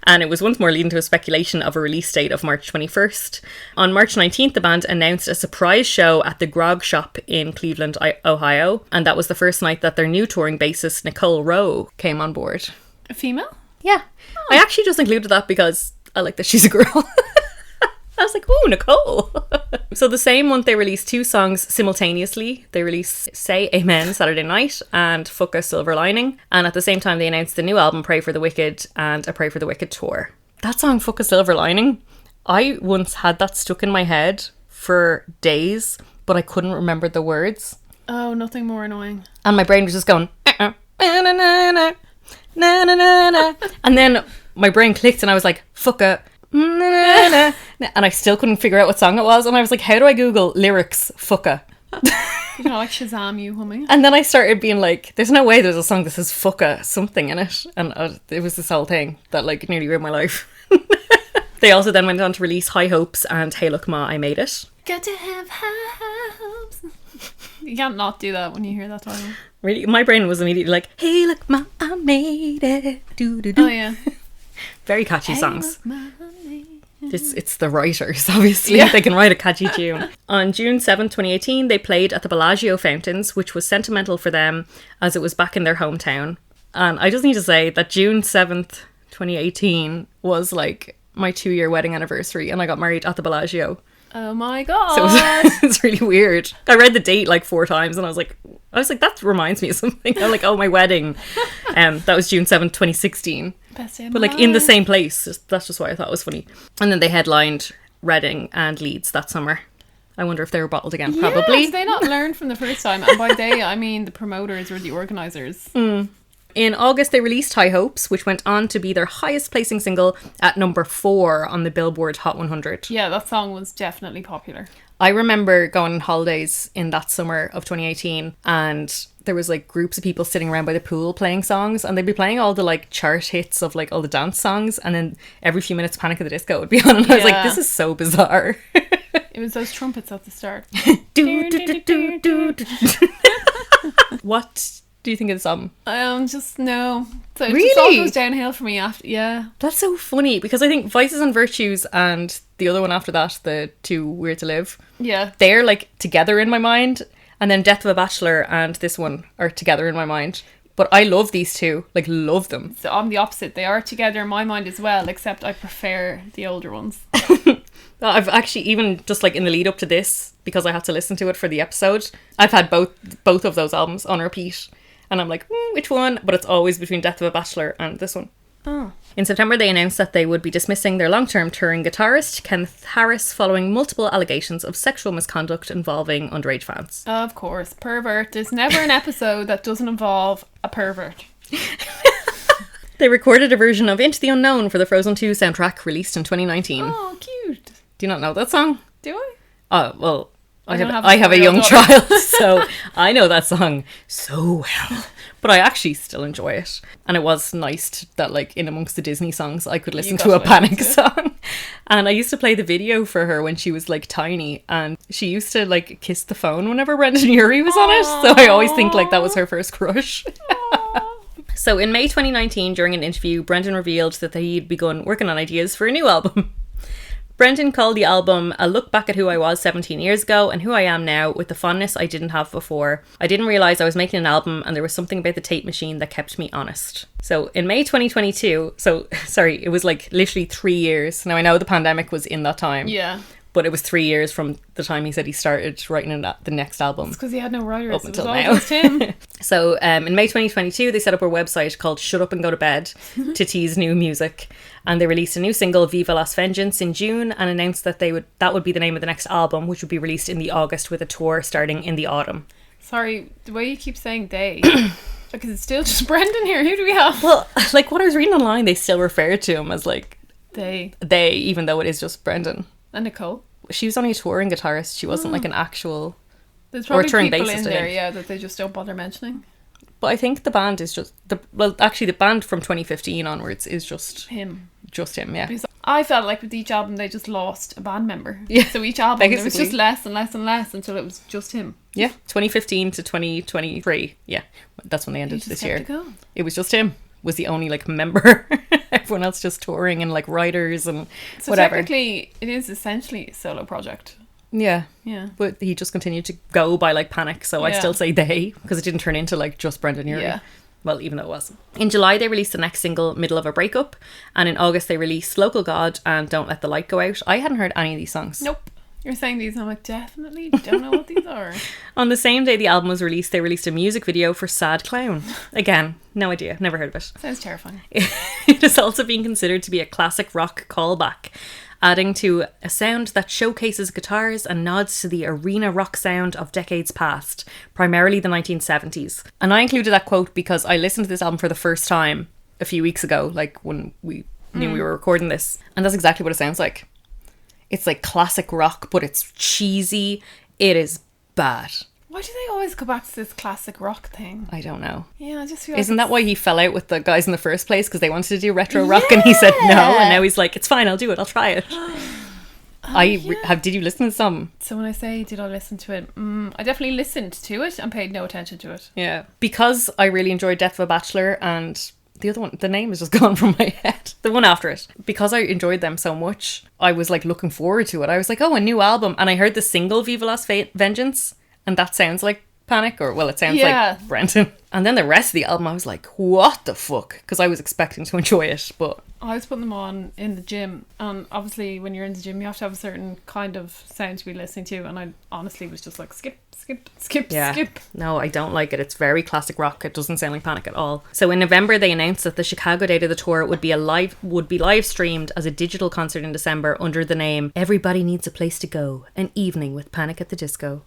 S2: And it was once more leading to a speculation of a release date of March 21st. On March 19th, the band announced a surprise show at the Grog Shop in Cleveland, Ohio. And that was the first night that their new touring bassist, Nicole Rowe, came on board.
S1: A female?
S2: Yeah. I actually just included that because I like that she's a girl. I was like, ooh, Nicole. So the same month they released 2 songs simultaneously. They released Say Amen Saturday Night and Fuck a Silver Lining. And at the same time they announced the new album Pray for the Wicked and a Pray for the Wicked tour. That song Fuck a Silver Lining, I once had that stuck in my head for days, but I couldn't remember the words.
S1: Oh, nothing more annoying.
S2: And my brain was just going, na na na na na na na. And then my brain clicked and I was like, fuck a na, na, na. And I still couldn't figure out what song it was, and I was like, how do I Google lyrics fucka?
S1: You know, like Shazam you humming.
S2: And then I started being like, there's no way there's a song that says fucka something in it, and it was this whole thing that like nearly ruined my life. They also then went on to release High Hopes and Hey Look Ma, I Made It.
S1: Got to have high hopes. You can't not do that when you hear that title.
S2: Really, my brain was immediately like, Hey Look Ma, I Made It. Do do do.
S1: Oh yeah.
S2: Very catchy songs.
S1: Hey, look, Ma, I made it.
S2: It's the writers, obviously.
S1: Yeah.
S2: They can write a catchy tune. On June 7th, 2018, they played at the Bellagio Fountains, which was sentimental for them as it was back in their hometown. And I just need to say that June 7th, 2018 was like my 2-year wedding anniversary, and I got married at the Bellagio.
S1: Oh my god.
S2: So it's really weird. I read the date like 4 times and I was like, that reminds me of something. I'm like, oh, my wedding. That was June 7th, 2016.
S1: Best day of
S2: But
S1: my
S2: like in the
S1: life.
S2: same place. That's just why I thought it was funny. And then they headlined Reading and Leeds that summer. I wonder if they were bottled again.
S1: Yeah,
S2: Probably.
S1: did they not learn from the first time? And by they, I mean the promoters or the organisers.
S2: In August, they released High Hopes, which went on to be their highest placing single at number 4 on the Billboard Hot 100.
S1: Yeah, that song was definitely popular.
S2: I remember going on holidays in that summer of 2018, and there was like groups of people sitting around by the pool playing songs, and they'd be playing all the like chart hits of like all the dance songs, and then every few minutes Panic at the Disco would be on, and I was like,
S1: Yeah.
S2: this is so bizarre.
S1: It was those trumpets at the start.
S2: Do, do, do, do, do, do. What do you think of this album?
S1: Just no. So it just
S2: Really?
S1: all goes downhill for me after. Yeah.
S2: That's so funny, because I think Vices and Virtues and the other one after that, the 2 Weird to Live,
S1: Yeah.
S2: they're like together in my mind, and then Death of a Bachelor and this one are together in my mind. But I love these 2, like love them.
S1: So I'm the opposite. They are together in my mind as well, except I prefer the older ones.
S2: I've actually, even just like in the lead up to this, because I had to listen to it for the episode, I've had both of those albums on repeat, and I'm like, which one? But it's always between Death of a Bachelor and this one.
S1: Oh.
S2: In September, they announced that they would be dismissing their long-term touring guitarist, Kenneth Harris, following multiple allegations of sexual misconduct involving underage fans.
S1: Of course, pervert. There's never an episode that doesn't involve a pervert.
S2: They recorded a version of Into the Unknown for the Frozen 2 soundtrack, released in 2019.
S1: Oh, cute.
S2: Do you not know that song?
S1: Do I?
S2: Oh, well, I
S1: don't
S2: have
S1: have
S2: a
S1: a
S2: young
S1: 4-year-old
S2: child, so I know that song so well. But I actually still enjoy it. And it was nice that, like, in amongst the Disney songs, I could listen
S1: got
S2: to a
S1: to listen
S2: Panic
S1: to it.
S2: song. And I used to play the video for her when she was, like, tiny. And she used to, like, kiss the phone whenever Brendan Urie was on it. So I always think, like, that was her first crush. So in May 2019, during an interview, Brendan revealed that he'd begun working on ideas for a new album. Brendan called the album a look back at who I was 17 years ago and who I am now with the fondness I didn't have before. I didn't realise I was making an album and there was something about the tape machine that kept me honest. So in May 2022, it was like literally 3 years. Now I know the pandemic was in that time.
S1: Yeah.
S2: But it was 3 years from the time he said he started writing the next album.
S1: It's because he had no writers.
S2: Up
S1: It was
S2: until
S1: all
S2: now.
S1: just him.
S2: So in May 2022, they set up a website called Shut Up and Go to Bed to tease new music. And they released a new single, Viva Las Vengeance, in June and announced that that would be the name of the next album, which would be released in the August with a tour starting in the autumn.
S1: Sorry, the way you keep saying they. Because it's still just Brendan here. Who do we have?
S2: Well, like what I was reading online, they still refer to him as like
S1: They.
S2: even though it is just Brendan.
S1: And Nicole.
S2: She was only a touring guitarist. She wasn't like an actual...
S1: There's probably
S2: touring
S1: people
S2: bassist,
S1: in
S2: I
S1: there,
S2: think.
S1: yeah, that they just don't bother mentioning.
S2: But I think the band is just... the band from 2015 onwards is just
S1: Him.
S2: him, yeah.
S1: Because I felt like with each album they just lost a band member.
S2: Yeah,
S1: So each album there was
S2: basically.
S1: just less and less and less until it was just him.
S2: Yeah, 2015 to 2023. Yeah, that's when they
S1: He
S2: ended
S1: just
S2: this
S1: kept
S2: year.
S1: it going.
S2: It was just him. Was the only like member. Everyone else just touring and like writers and
S1: So
S2: whatever.
S1: technically it is essentially a solo project.
S2: Yeah,
S1: Yeah.
S2: but he just continued to go by like Panic, so I
S1: Yeah.
S2: still say they because it didn't turn into like just Brendan Urie.
S1: Yeah.
S2: Well, even though it wasn't. In July, they released the next single, Middle of a Breakup, and in August they released Local God and Don't Let the Light Go Out. I hadn't heard any of these songs.
S1: Nope. You're saying these and I'm like, definitely don't know what these are.
S2: On the same day the album was released, they released a music video for Sad Clown. Again, no idea, never heard of it.
S1: Sounds terrifying.
S2: It is also being considered to be a classic rock callback, adding to a sound that showcases guitars and nods to the arena rock sound of decades past, primarily the 1970s. And I included that quote because I listened to this album for the first time a few weeks ago, like when we knew we were recording this, and that's exactly what it sounds like. It's like classic rock, but it's cheesy. It is bad.
S1: Why do they always go back to this classic rock thing?
S2: I don't know.
S1: Yeah, I just feel
S2: Isn't
S1: like
S2: that why he fell out with the guys in the first place? Because they wanted to do retro rock and he said no. And now he's like, it's fine, I'll do it, I'll try it. Did you listen to some?
S1: So when I say did I listen to it, I definitely listened to it and paid no attention to it.
S2: Yeah. Because I really enjoyed Death of a Bachelor and the other one, the name is just gone from my head. The one after it. Because I enjoyed them so much, I was like looking forward to it. I was like, oh, a new album. And I heard the single Viva Las Vengeance and that sounds like Panic, or well, it sounds
S1: Yeah.
S2: like Brendan. And then the rest of the album, I was like, what the fuck? Because I was expecting to enjoy it, but
S1: I was putting them on in the gym, and obviously when you're in the gym you have to have a certain kind of sound to be listening to, and I honestly was just like skip, skip.
S2: No, I don't like it. It's very classic rock. It doesn't sound like Panic at all. So in November, they announced that the Chicago date of the tour would be live streamed as a digital concert in December under the name Everybody Needs a Place to Go, an evening with Panic at the Disco.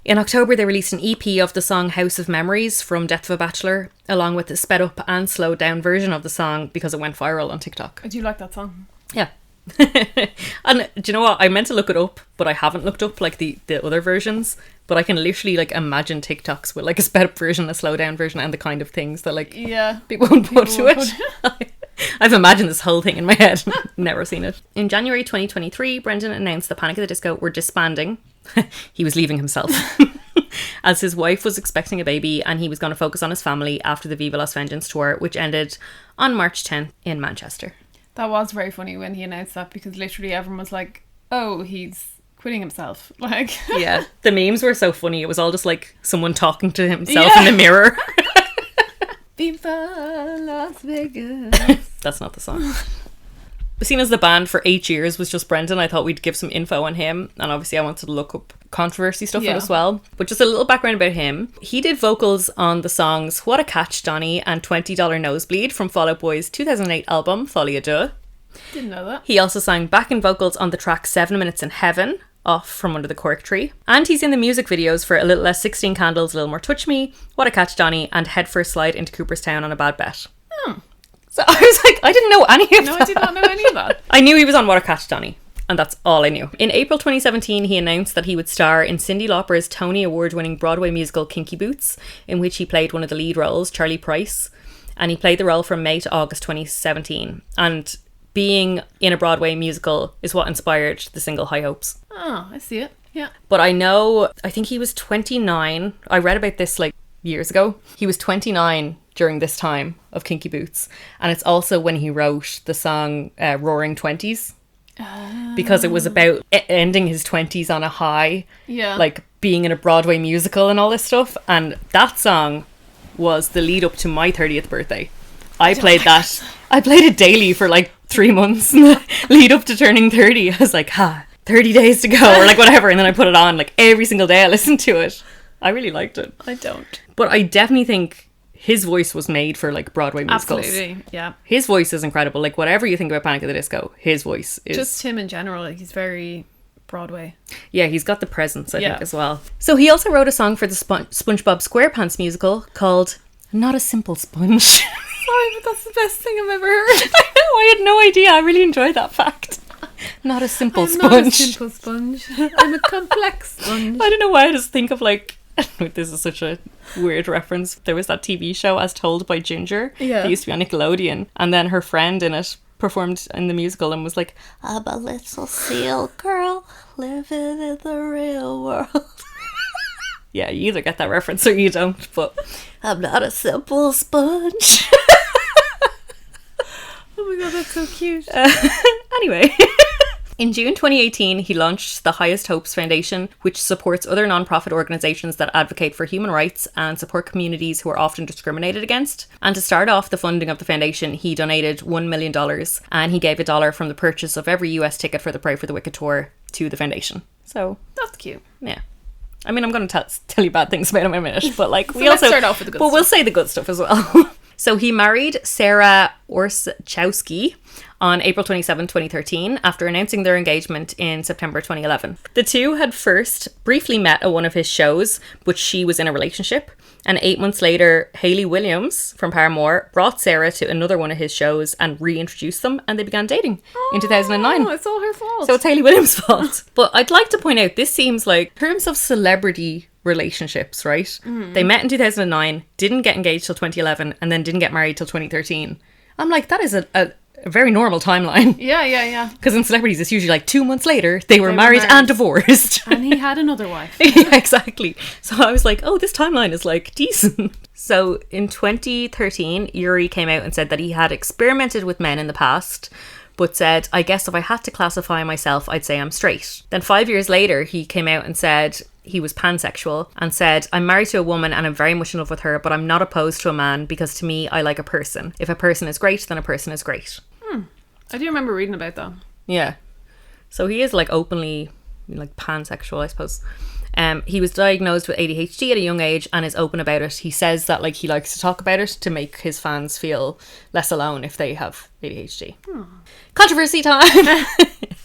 S2: In October, they released an EP of the song House of Memories from Death of a Bachelor, along with the sped up and slowed down version of the song because it went viral on TikTok.
S1: I do like that song.
S2: Yeah. And do you know what? I meant to look it up, but I haven't looked up like the other versions. But I can literally like imagine TikToks with like a sped up version, a slow down version, and the kind of things that like
S1: Yeah.
S2: people would put to
S1: would
S2: it. I've imagined this whole thing in my head. Never seen it. In January 2023, Brendan announced that Panic at the Disco were disbanding. He was leaving himself. As his wife was expecting a baby and he was going to focus on his family after the Viva Las Vengeance tour, which ended on March 10th in Manchester.
S1: That was very funny when he announced that, because literally everyone was like, oh, he's quitting himself. Like,
S2: Yeah, the memes were so funny. It was all just like someone talking to himself
S1: Yeah.
S2: in the mirror.
S1: Viva Las Vegas.
S2: That's not the song. Seeing as the band for 8 years was just Brendan, I thought we'd give some info on him. And obviously I wanted to look up controversy stuff
S1: Yeah.
S2: as well. But just a little background about him. He did vocals on the songs What a Catch, Donny and $20 Nosebleed from Fall Out Boy's 2008 album, Folie à Deux.
S1: Didn't know that.
S2: He also sang backing vocals on the track 7 Minutes in Heaven, off From Under the Cork Tree. And he's in the music videos for A Little Less 16 Candles, A Little More Touch Me, What a Catch, Donny, and Head First Slide into Cooperstown on a Bad Bet. So I was like, I didn't know any of
S1: No,
S2: that.
S1: I did not know any of that.
S2: I knew he was on What a Catch, Donny. And that's all I knew. In April 2017, he announced that he would star in Cyndi Lauper's Tony Award-winning Broadway musical Kinky Boots, in which he played one of the lead roles, Charlie Price. And he played the role from May to August 2017. And being in a Broadway musical is what inspired the single High Hopes.
S1: Oh, I see it. Yeah.
S2: But I think he was 29. I read about this like years ago. He was 29 during this time of Kinky Boots. And it's also when he wrote the song Roaring Twenties. Because it was about ending his 20s on a high.
S1: Yeah.
S2: Like being in a Broadway musical and all this stuff. And that song was the lead up to my 30th birthday. I played that. I played it daily for like 3 months lead up to turning 30. I was like, 30 days to go or like whatever. And then I put it on like every single day I listened to it. I really liked it.
S1: I don't.
S2: But I definitely think his voice was made for like Broadway musicals.
S1: Absolutely. Yeah.
S2: His voice is incredible. Like whatever you think about Panic at the Disco, his voice is...
S1: Just him in general. Like, he's very Broadway.
S2: Yeah, he's got the presence, I
S1: Yeah.
S2: think, as well. So he also wrote a song for the SpongeBob SquarePants musical called Not a Simple Sponge.
S1: Sorry, but that's the best thing I've ever heard.
S2: I know, I had no idea. I really enjoyed that fact. Not a simple
S1: I'm
S2: sponge.
S1: not a simple sponge. I'm a complex sponge.
S2: I don't know why I just think of like... This is such a weird reference. There was that TV show As Told by Ginger.
S1: Yeah.
S2: It used to be on Nickelodeon. And then her friend in it performed in the musical and was like, I'm a little seal girl living in the real world. Yeah, you either get that reference or you don't, but I'm not a simple sponge.
S1: Oh my god, that's so cute.
S2: Anyway. In June 2018, he launched the Highest Hopes Foundation, which supports other non-profit organisations that advocate for human rights and support communities who are often discriminated against. And to start off the funding of the foundation, he donated $1 million and he gave $1 from the purchase of every US ticket for the Pray for the Wicked tour to the foundation. So,
S1: That's cute.
S2: yeah. I mean, I'm going to tell you bad things about him in a minute, but like, we
S1: let's
S2: also
S1: start off with the good
S2: but we'll
S1: stuff.
S2: say the good stuff as well. So he married Sarah Orzechowski on April 27, 2013, after announcing their engagement in September 2011. The two had first briefly met at one of his shows, but she was in a relationship. And 8 months later, Hayley Williams from Paramore brought Sarah to another one of his shows and reintroduced them, and they began dating in 2009.
S1: Oh, it's all her fault.
S2: So it's Hayley Williams' fault. But I'd like to point out, this seems like, in terms of celebrity relationships, right? They met in 2009, didn't get engaged till 2011, and then didn't get married till 2013. I'm like, that is a very normal timeline.
S1: Yeah.
S2: Because in celebrities, it's usually like 2 months later, they were
S1: married.
S2: married and divorced.
S1: And he had another wife.
S2: Yeah, exactly. So I was like, oh, this timeline is like decent. So in 2013, Yuri came out and said that he had experimented with men in the past, but said, I guess if I had to classify myself, I'd say I'm straight. Then 5 years later, he came out and said he was pansexual and said, I'm married to a woman and I'm very much in love with her, but I'm not opposed to a man because to me, I like a person. If a person is great, then a person is great.
S1: I do remember reading about that.
S2: Yeah. So he is like openly like pansexual, I suppose. He was diagnosed with ADHD at a young age and is open about it. He says that like he likes to talk about it to make his fans feel less alone if they have ADHD. Controversy time!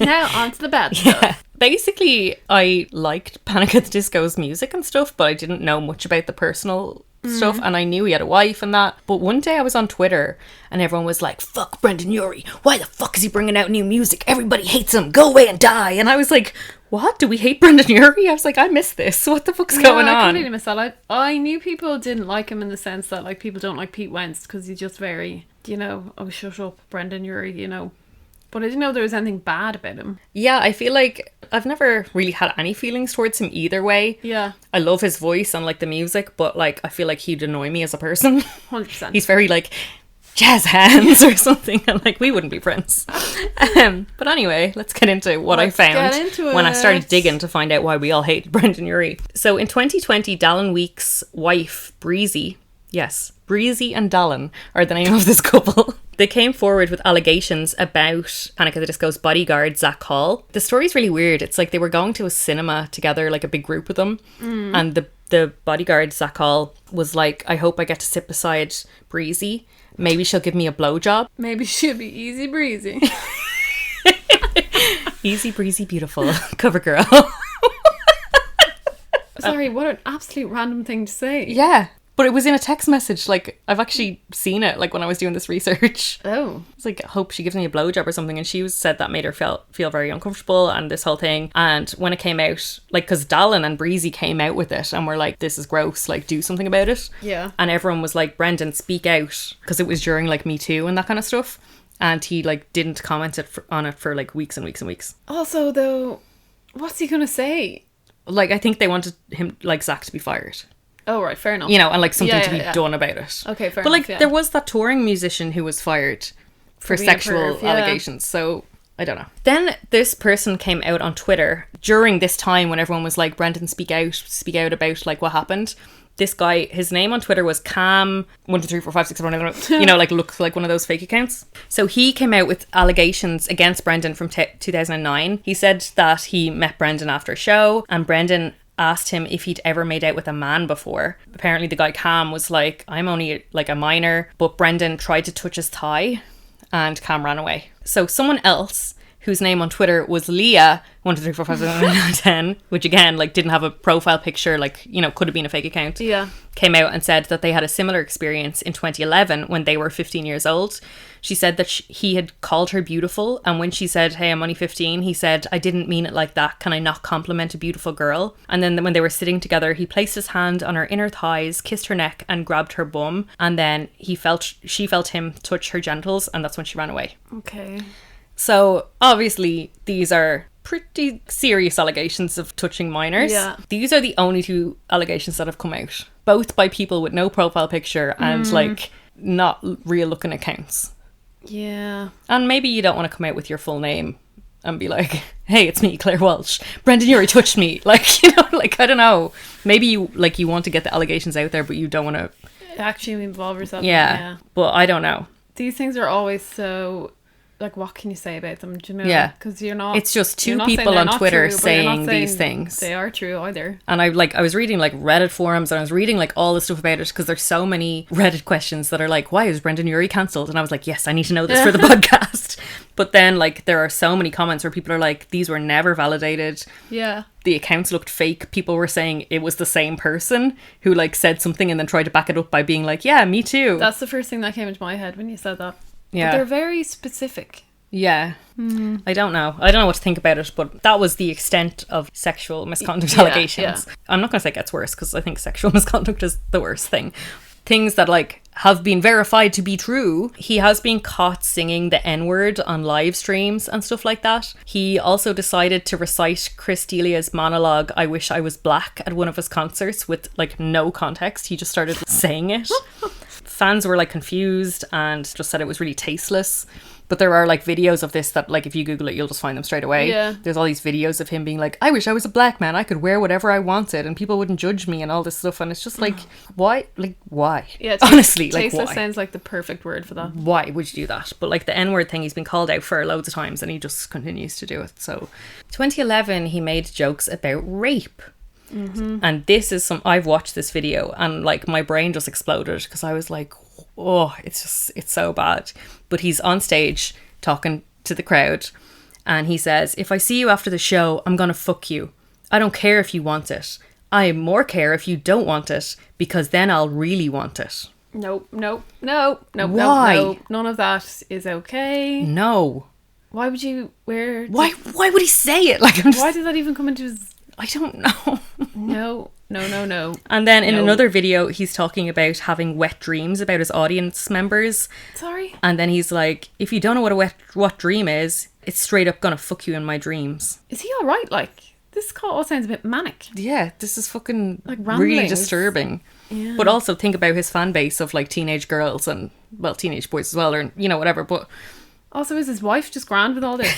S1: Now, on to the bad stuff.
S2: Yeah. Basically, I liked Panic at the Disco's music and stuff, but I didn't know much about the personal stuff, and I knew he had a wife and that. But one day I was on Twitter and everyone was like, fuck Brendan Urie, why the fuck is he bringing out new music? Everybody hates him, go away and die. And I was like, what, do we hate Brendan Urie? I was like, I miss this, what the fuck's going
S1: I
S2: on?
S1: completely missed that. I knew people didn't like him in the sense that like people don't like Pete Wentz because he's just very, oh, shut up, Brendan Urie, But I didn't know there was anything bad about him.
S2: Yeah, I feel like I've never really had any feelings towards him either way.
S1: Yeah.
S2: I love his voice and like the music, but like I feel like he'd annoy me as a person.
S1: 100%.
S2: He's very like jazz hands or something, and like we wouldn't be friends. But anyway, let's get into what
S1: Let's
S2: I found
S1: get into
S2: when I started
S1: it.
S2: digging to find out why we all hate Brendan Urie. So in 2020, Dallin Week's wife, Breezy, yes, Breezy and Dallin are the name of this couple. They came forward with allegations about Panic at the Disco's bodyguard, Zach Hall. The story's really weird. It's like they were going to a cinema together, like a big group of them. And the bodyguard, Zach Hall, was like, I hope I get to sit beside Breezy. Maybe she'll give me a blowjob.
S1: Maybe she'll be easy breezy.
S2: Easy breezy beautiful cover girl.
S1: Sorry, what an absolute random thing to say.
S2: Yeah, but it was in a text message. Like, I've actually seen it, like, when I was doing this research.
S1: Oh.
S2: It's like, I hope she gives me a blowjob or something. And she said that made her feel very uncomfortable and this whole thing. And when it came out, like, because Dallin and Breezy came out with it and were like, this is gross, like, do something about it.
S1: Yeah.
S2: And everyone was like, Brendan, speak out. Because it was during, like, Me Too and that kind of stuff. And he, like, didn't comment on it for, like, weeks and weeks and weeks.
S1: Also, though, what's he going to say?
S2: Like, I think they wanted him, like, Zach to be fired.
S1: Oh, right, fair enough.
S2: You know, and, like, something
S1: Yeah,
S2: to be
S1: yeah.
S2: done about it.
S1: Okay, fair
S2: But, like,
S1: enough, yeah.
S2: there was that touring musician who was fired for
S1: being a
S2: sexual
S1: perv, yeah.
S2: allegations. So, I don't know. Then this person came out on Twitter during this time when everyone was like, Brendan, speak out about, like, what happened. This guy, his name on Twitter was Cam123456, you know, like, looks like one of those fake accounts. So he came out with allegations against Brendan from 2009. He said that he met Brendan after a show, and Brendan asked him if he'd ever made out with a man before. Apparently the guy Cam was like, I'm only like a minor, but Brendan tried to touch his thigh and Cam ran away. So someone else whose name on Twitter was Leah 1234510, which again, like, didn't have a profile picture, like, you know, could have been a fake account.
S1: Yeah.
S2: Came out and said that they had a similar experience in 2011 when they were 15 years old. She said that he had called her beautiful, and when she said, hey, I'm only 15, he said, I didn't mean it like that. Can I not compliment a beautiful girl? And then when they were sitting together, he placed his hand on her inner thighs, kissed her neck and grabbed her bum, and then she felt him touch her genitals, and that's when she ran away.
S1: Okay.
S2: So obviously these are pretty serious allegations of touching minors.
S1: Yeah.
S2: These are the only two allegations that have come out, both by people with no profile picture and like not real looking accounts.
S1: Yeah.
S2: And maybe you don't want to come out with your full name and be like, hey, it's me, Claire Walsh. Brendan Urie touched me. Like, you know, like, I don't know. Maybe you want to get the allegations out there, but you don't want to
S1: Actually involve yourself.
S2: yeah. But I don't know.
S1: These things are always so, like, what can you say about them? Do you know?
S2: Yeah.
S1: Because you're not.
S2: It's just two
S1: you're not saying
S2: people
S1: they're
S2: on
S1: not
S2: Twitter
S1: true, but you're not
S2: saying these
S1: saying
S2: things.
S1: They are true either.
S2: And I was reading like Reddit forums and I was reading like all the stuff about it because there's so many Reddit questions that are like, why is Brendan Urie cancelled? And I was like, yes, I need to know this for the podcast. But then like there are so many comments where people are like, these were never validated.
S1: Yeah.
S2: The accounts looked fake. People were saying it was the same person who like said something and then tried to back it up by being like, yeah, me too.
S1: That's the first thing that came into my head when you said that.
S2: Yeah.
S1: But they're very specific.
S2: Yeah. I don't know what to think about it, but that was the extent of sexual misconduct
S1: Yeah,
S2: allegations.
S1: yeah.
S2: I'm not going to say it gets worse because I think sexual misconduct is the worst thing. Things that like have been verified to be true. He has been caught singing the N-word on live streams and stuff like that. He also decided to recite Chris D'Elia's monologue, I Wish I Was Black, at one of his concerts with like no context. He just started saying it. Fans were like confused and just said it was really tasteless. But there are like videos of this that like if you Google it you'll just find them straight away.
S1: Yeah.
S2: There's all these videos of him being like, I wish I was a black man, I could wear whatever I wanted and people wouldn't judge me and all this stuff, and it's just like why? Like why?
S1: Yeah.
S2: Honestly, like
S1: tasteless
S2: why?
S1: sounds like the perfect word for that.
S2: Why would you do that? But like the N-word thing, he's been called out for loads of times and he just continues to do it. So 2011 he made jokes about rape. And this is I've watched this video and like my brain just exploded because I was like, oh, it's so bad. But he's on stage talking to the crowd and he says, if I see you after the show, I'm gonna fuck you. I don't care if you want it. I more care if you don't want it, because then I'll really want it.
S1: Nope.
S2: Why?
S1: No. None of that is okay.
S2: No.
S1: Why would you wear...
S2: Why would he say it? Like, I'm just,
S1: Why did that even come into his...
S2: I don't know.
S1: No.
S2: And then in
S1: No.
S2: another video, he's talking about having wet dreams about his audience members.
S1: Sorry?
S2: And then he's like, if you don't know what a wet dream is, it's straight up gonna fuck you in my dreams.
S1: Is he alright? Like, this all sounds a bit manic.
S2: Yeah, this is fucking
S1: Like
S2: really
S1: ramblings.
S2: disturbing.
S1: Yeah.
S2: But also think about his fan base of like teenage girls and, well, teenage boys as well, or, you know, whatever. But
S1: Also, is his wife just grand with all this?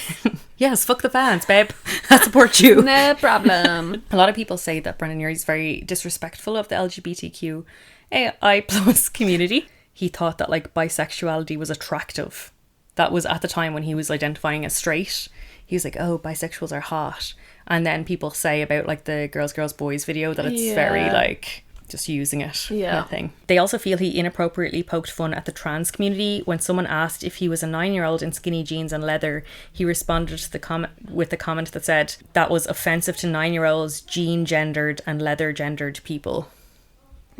S2: yes, fuck the fans, babe. I support you.
S1: No problem.
S2: A lot of people say that Brendan Urie is very disrespectful of the LGBTQAI plus community. he thought that like bisexuality was attractive. That was at the time when he was identifying as straight. He was like, oh, bisexuals are hot. And then people say about like the Girls, Girls, Boys video that it's very like just using it kind of thing. They also feel he inappropriately poked fun at the trans community. When someone asked if he was a 9-year-old in skinny jeans and leather, he responded to the comment with the comment that said that was offensive to 9-year-olds, jean-gendered and leather-gendered people.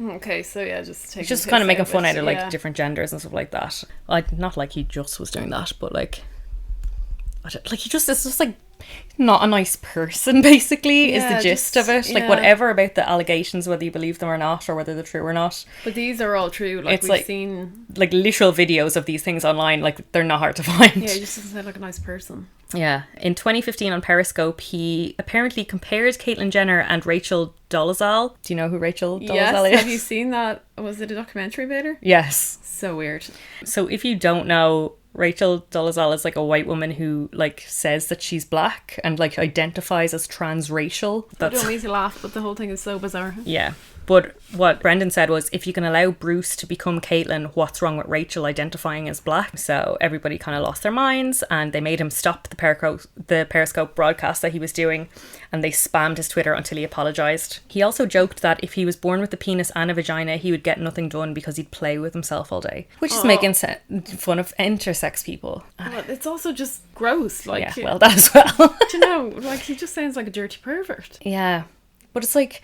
S1: Okay, so yeah, just
S2: kind of making fun out of like different genders and stuff like that. Like, not like he just was doing that, but like, it's just like not a nice person, basically, is the gist of it. Like, whatever about the allegations, whether you believe them or not, or whether they're true or not.
S1: But these are all true. Like, we've seen
S2: like literal videos of these things online. Like, they're not hard to find.
S1: Yeah, he just doesn't sound like a nice person.
S2: Yeah. In 2015 on Periscope, he apparently compared Caitlyn Jenner and Rachel Dolezal. Do you know who Rachel Dolezal is?
S1: Have you seen that? Was it a documentary about her?
S2: Yes.
S1: So weird.
S2: So if you don't know, Rachel Dolezal is like a white woman who like says that she's black and like identifies as transracial.
S1: I don't mean to laugh, but the whole thing is so bizarre.
S2: Yeah. But what Brendan said was, if you can allow Bruce to become Caitlyn, what's wrong with Rachel identifying as black? So everybody kind of lost their minds and they made him stop the Periscope broadcast that he was doing, and they spammed his Twitter until he apologised. He also joked that if he was born with a penis and a vagina, he would get nothing done because he'd play with himself all day. Which is making fun of intersex people.
S1: But it's also just gross. Like,
S2: yeah, well, that as well.
S1: Do you know, like, he just sounds like a dirty pervert.
S2: Yeah. But it's like,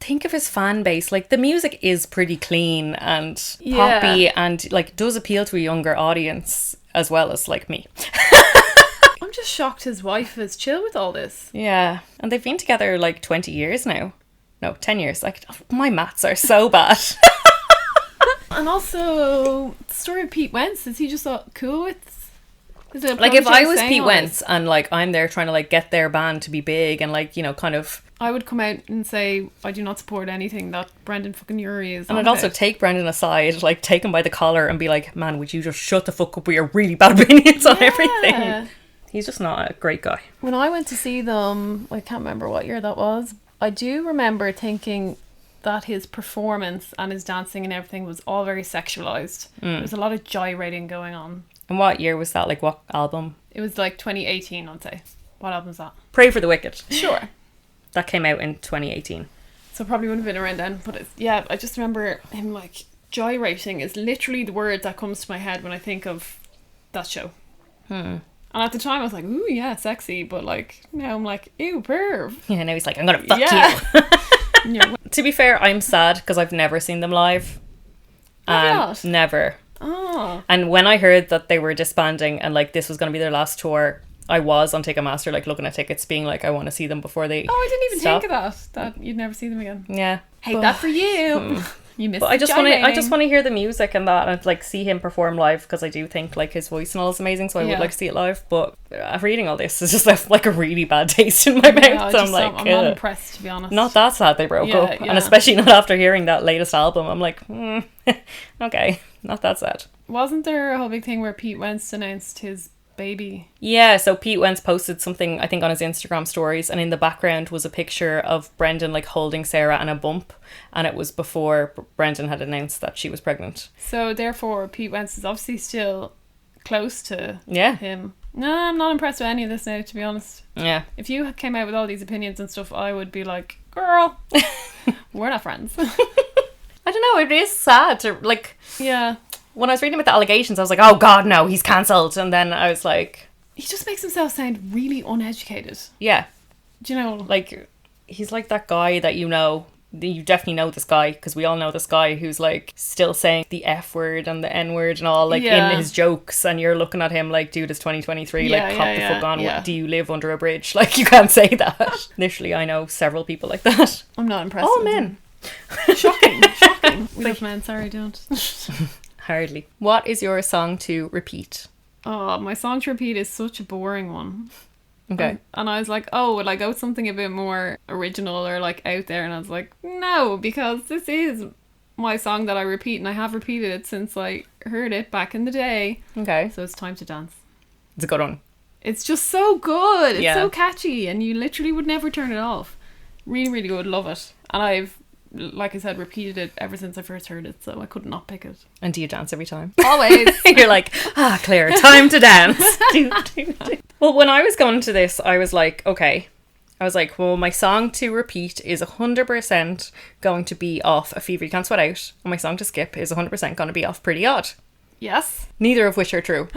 S2: think of his fan base. Like, the music is pretty clean and poppy and like does appeal to a younger audience as well as like me.
S1: I'm just shocked his wife is chill with all this.
S2: Yeah. And they've been together like 20 years now. No, 10 years. Like, my maths are so bad.
S1: And also, the story of Pete Wentz, is he just cool with?
S2: Like, if I was Pete Wentz and like I'm there trying to like get their band to be big and like, you know, kind of,
S1: I would come out and say I do not support anything that Brendan fucking Urie is.
S2: And I'd also take Brendan aside, like take him by the collar and be like, man, would you just shut the fuck up with your really bad opinions on everything? He's just not a great guy.
S1: When I went to see them, I can't remember what year that was, I do remember thinking that his performance and his dancing and everything was all very sexualized. There was a lot of gyrating going on.
S2: And what year was that? Like, what album?
S1: It was like 2018, I'd say. What album is that?
S2: Pray for the Wicked.
S1: Sure.
S2: That came out in 2018.
S1: So probably would have been around then. But yeah, I just remember him like gyrating is literally the word that comes to my head when I think of that show. And at the time I was like, ooh, yeah, sexy. But like, now I'm like, ew, perv.
S2: Yeah, now he's like, I'm going to fuck you. To be fair, I'm sad because I've never seen them live. Never.
S1: Oh.
S2: And when I heard that they were disbanding and like this was going to be their last tour, I was on Ticketmaster like looking at tickets being like, I want to see them before they
S1: I didn't even think of that you'd never see them again.
S2: Yeah.
S1: Hate that for you. You missed.
S2: But I just want to hear the music and that, and like see him perform live, because I do think like his voice and all is amazing, so I would like to see it live. But reading all this is just left like a really bad taste in my mouth. So I'm like,
S1: I'm not impressed, to be honest.
S2: Not that sad they broke up, and especially not after hearing that latest album. I'm like, okay, not that sad.
S1: Wasn't there a whole big thing where Pete Wentz announced his baby?
S2: Yeah, so Pete Wentz posted something, I think, on his Instagram stories, and in the background was a picture of Brendan like holding Sarah and a bump, and it was before Brendan had announced that she was pregnant.
S1: So therefore Pete Wentz is obviously still close to him. No, I'm not impressed with any of this now, to be honest.
S2: Yeah.
S1: If you came out with all these opinions and stuff, I would be like, girl, we're not friends.
S2: I don't know, it is sad to like...
S1: Yeah.
S2: When I was reading about the allegations, I was like, oh god, no, he's cancelled. And then I was like...
S1: He just makes himself sound really uneducated.
S2: Yeah.
S1: Do you know?
S2: Like, he's like that guy that you know, you definitely know this guy, because we all know this guy who's like still saying the F word and the N word and all, like in his jokes, and you're looking at him like, dude, it's 2023, like cop the fuck on.
S1: Yeah.
S2: Do you live under a bridge? Like, you can't say that. Literally, I know several people like that.
S1: I'm not impressed.
S2: All men.
S1: Shocking. We love men, sorry, don't.
S2: Hardly. What is your song to repeat?
S1: Oh, my song to repeat is such a boring one.
S2: Okay.
S1: And I was like, oh, would I go with something a bit more original or like out there? And I was like, no, because this is my song that I repeat, and I have repeated it since I heard it back in the day.
S2: Okay.
S1: So it's Time to Dance.
S2: It's a good one.
S1: It's just so good. It's so catchy, and you literally would never turn it off. Really, really good. Love it. And I've like I said, repeated it ever since I first heard it, so I could not pick it.
S2: And do you dance every time?
S1: Always.
S2: You're like, Claire, time to dance. Well, when I was going to this, I was like, okay. I was like, well, my song to repeat is 100% going to be off A Fever You Can't Sweat Out. And my song to skip is 100% going to be off Pretty Odd.
S1: Yes.
S2: Neither of which are true.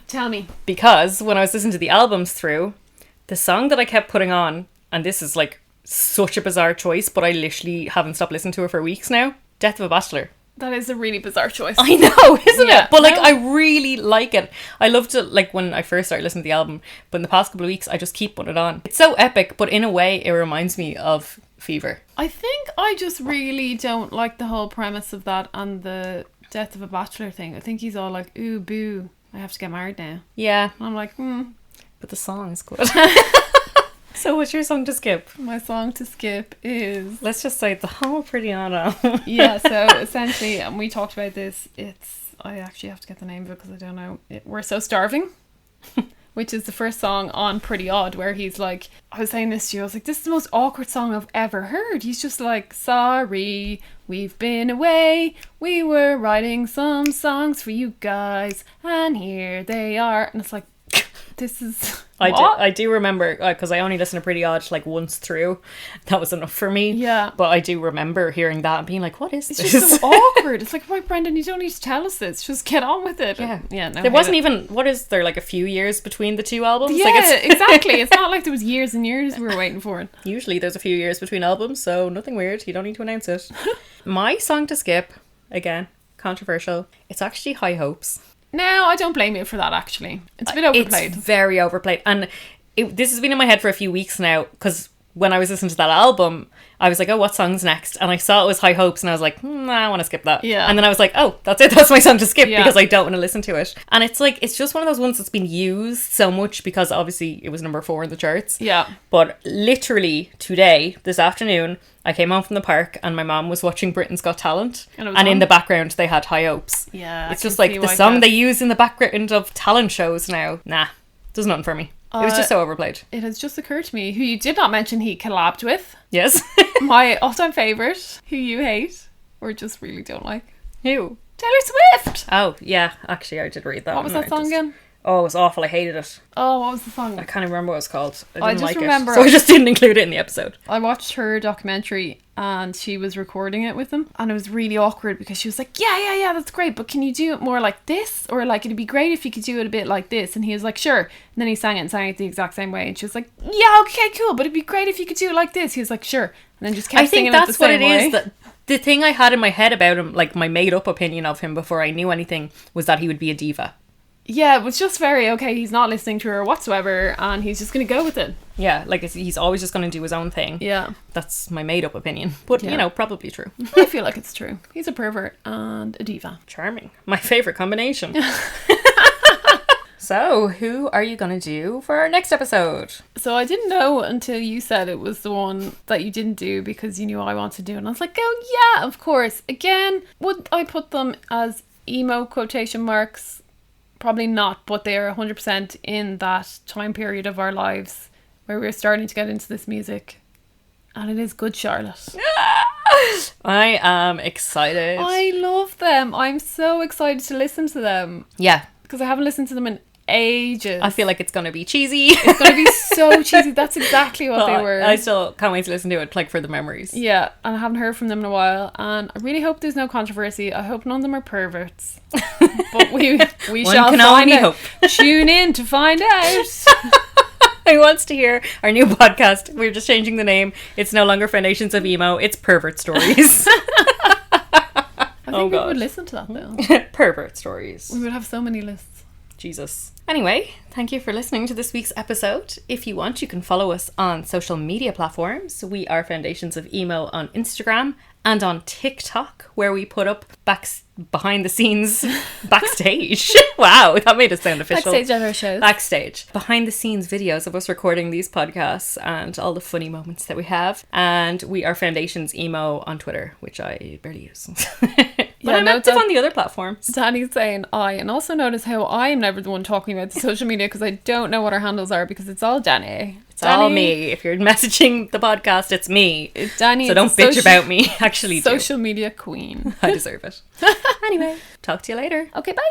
S1: Tell me.
S2: Because when I was listening to the albums through, the song that I kept putting on, and this is like such a bizarre choice, but I literally haven't stopped listening to it for weeks now, Death of a Bachelor.
S1: That is a really bizarre choice.
S2: I know, isn't
S1: Yeah,
S2: it? But like,
S1: no.
S2: I really like it. I loved it like when I first started listening to the album, but in the past couple of weeks, I just keep putting it on. It's so epic, but in a way, it reminds me of Fever.
S1: I think I just really don't like the whole premise of that and the Death of a Bachelor thing. I think he's all like, ooh, boo, I have to get married now.
S2: Yeah,
S1: And I'm like,
S2: but the song is good. So what's your song to skip?
S1: my song to skip is...
S2: Let's just say the whole Pretty Odd.
S1: Yeah, so essentially, and we talked about this, I actually have to get the name of it because I don't know. We're So Starving, which is the first song on Pretty Odd, where he's like, I was saying this to you, I was like, this is the most awkward song I've ever heard. He's just like, sorry, we've been away, we were writing some songs for you guys, and here they are. And it's like, this is...
S2: I do remember, because I only listened to Pretty Odd like once through. That was enough for me.
S1: Yeah.
S2: But I do remember hearing that and being like, what is
S1: It's
S2: this?
S1: just so awkward. It's like, right, Brendan, you don't need to tell us this. Just get on with it.
S2: Yeah.
S1: Yeah. No,
S2: There wasn't even, what is there, like a few years between the two albums?
S1: Yeah,
S2: Like it's,
S1: exactly. It's not like there was years and years we were waiting for it.
S2: usually there's a few years between albums, so nothing weird. You don't need to announce it. My song to skip, again, controversial. It's actually High Hopes.
S1: No, I don't blame you for that, actually. It's a bit overplayed.
S2: It's very overplayed. And this has been in my head for a few weeks now, because when I was listening to that album, I was like, oh, what song's next? And I saw it was High Hopes, and I was like, I want to skip that.
S1: Yeah.
S2: And then I was like, oh, that's it. That's my song to skip,
S1: Yeah.
S2: because I don't want to listen to it. And it's like, it's just one of those ones that's been used so much, because obviously it was number 4 in the charts.
S1: Yeah.
S2: But literally today, this afternoon, I came home from the park and my mom was watching Britain's Got Talent,
S1: And it was
S2: and in
S1: on?
S2: the background they had High Hopes.
S1: Yeah.
S2: It's
S1: I
S2: just
S1: can
S2: like
S1: see
S2: the
S1: why
S2: song
S1: that-
S2: they use in the background of talent shows now. Nah, does nothing for me. It was just so overplayed.
S1: It has just occurred to me who you did not mention he collabed with.
S2: Yes.
S1: My all-time favourite, who you hate, or just really don't like.
S2: Who?
S1: Taylor Swift!
S2: Oh, yeah. Actually, I did read that.
S1: What was
S2: one.
S1: that song again?
S2: Oh, it was awful. I hated it.
S1: Oh, what was the song?
S2: I can't even remember what it was called. I
S1: I
S2: didn't
S1: just
S2: like
S1: remember-
S2: it. So I just didn't include it in the episode.
S1: I watched her documentary and she was recording it with him, and it was really awkward because she was like, yeah, that's great, but can you do it more like this? Or like, it'd be great if you could do it a bit like this. And he was like, sure. And then he sang it the exact same way, and she was like, yeah, okay, cool, but it'd be great if you could do it like this. He was like, sure. And then just kept
S2: I think
S1: singing
S2: that's
S1: it the
S2: what
S1: same
S2: it
S1: way.
S2: is. That the thing I had in my head about him, like my made up opinion of him before I knew anything, was that he would be a diva.
S1: Yeah, it was just very, okay, he's not listening to her whatsoever, and he's just going to go with it.
S2: Yeah, like he's always just going to do his own thing.
S1: Yeah.
S2: That's my made up opinion. But,
S1: Yeah.
S2: probably true.
S1: I feel like it's true. He's a pervert and a diva.
S2: Charming. My favourite combination. So, who are you going to do for our next episode?
S1: So I didn't know until you said it was the one that you didn't do because you knew I wanted to do it. And I was like, oh yeah, of course. Again, would I put them as emo quotation marks? Probably not, but they are 100% in that time period of our lives where we're starting to get into this music. And it is Good Charlotte.
S2: I am excited.
S1: I love them. I'm so excited to listen to them
S2: Yeah.
S1: because I haven't listened to them in ages.
S2: I feel like it's going to be cheesy.
S1: It's going to be so cheesy. That's exactly what they
S2: But
S1: were.
S2: I still can't wait to listen to it, like, for the memories.
S1: Yeah, and I haven't heard from them in a while, and I really hope there's no controversy. I hope none of them are perverts. But we
S2: One
S1: shall
S2: can
S1: find
S2: only
S1: out.
S2: hope.
S1: Tune in to find out.
S2: Who wants to hear our new podcast? We're just changing the name. It's no longer Foundations of Emo. It's Pervert Stories.
S1: I think
S2: Oh,
S1: we
S2: God.
S1: would listen to that though.
S2: Pervert Stories.
S1: We would have so many lists.
S2: Jesus. Anyway, thank you for listening to this week's episode. If you want, you can follow us on social media platforms. We are Foundations of Emo on Instagram and on TikTok, where we put up behind the scenes backstage. Wow, that made it sound official.
S1: Backstage at our shows.
S2: Backstage. Behind the scenes videos of us recording these podcasts and all the funny moments that we have. And we are Foundations Emo on Twitter, which I barely use. But I'm active on the other platforms.
S1: Danny's saying I, and also notice how I am never the one talking about the social media because I don't know what our handles are because it's all Danny.
S2: It's all me. If you're messaging the podcast, it's me.
S1: It's Danny.
S2: So don't bitch about me. Actually,
S1: social media queen.
S2: I deserve it. Anyway, talk to you later.
S1: Okay, bye.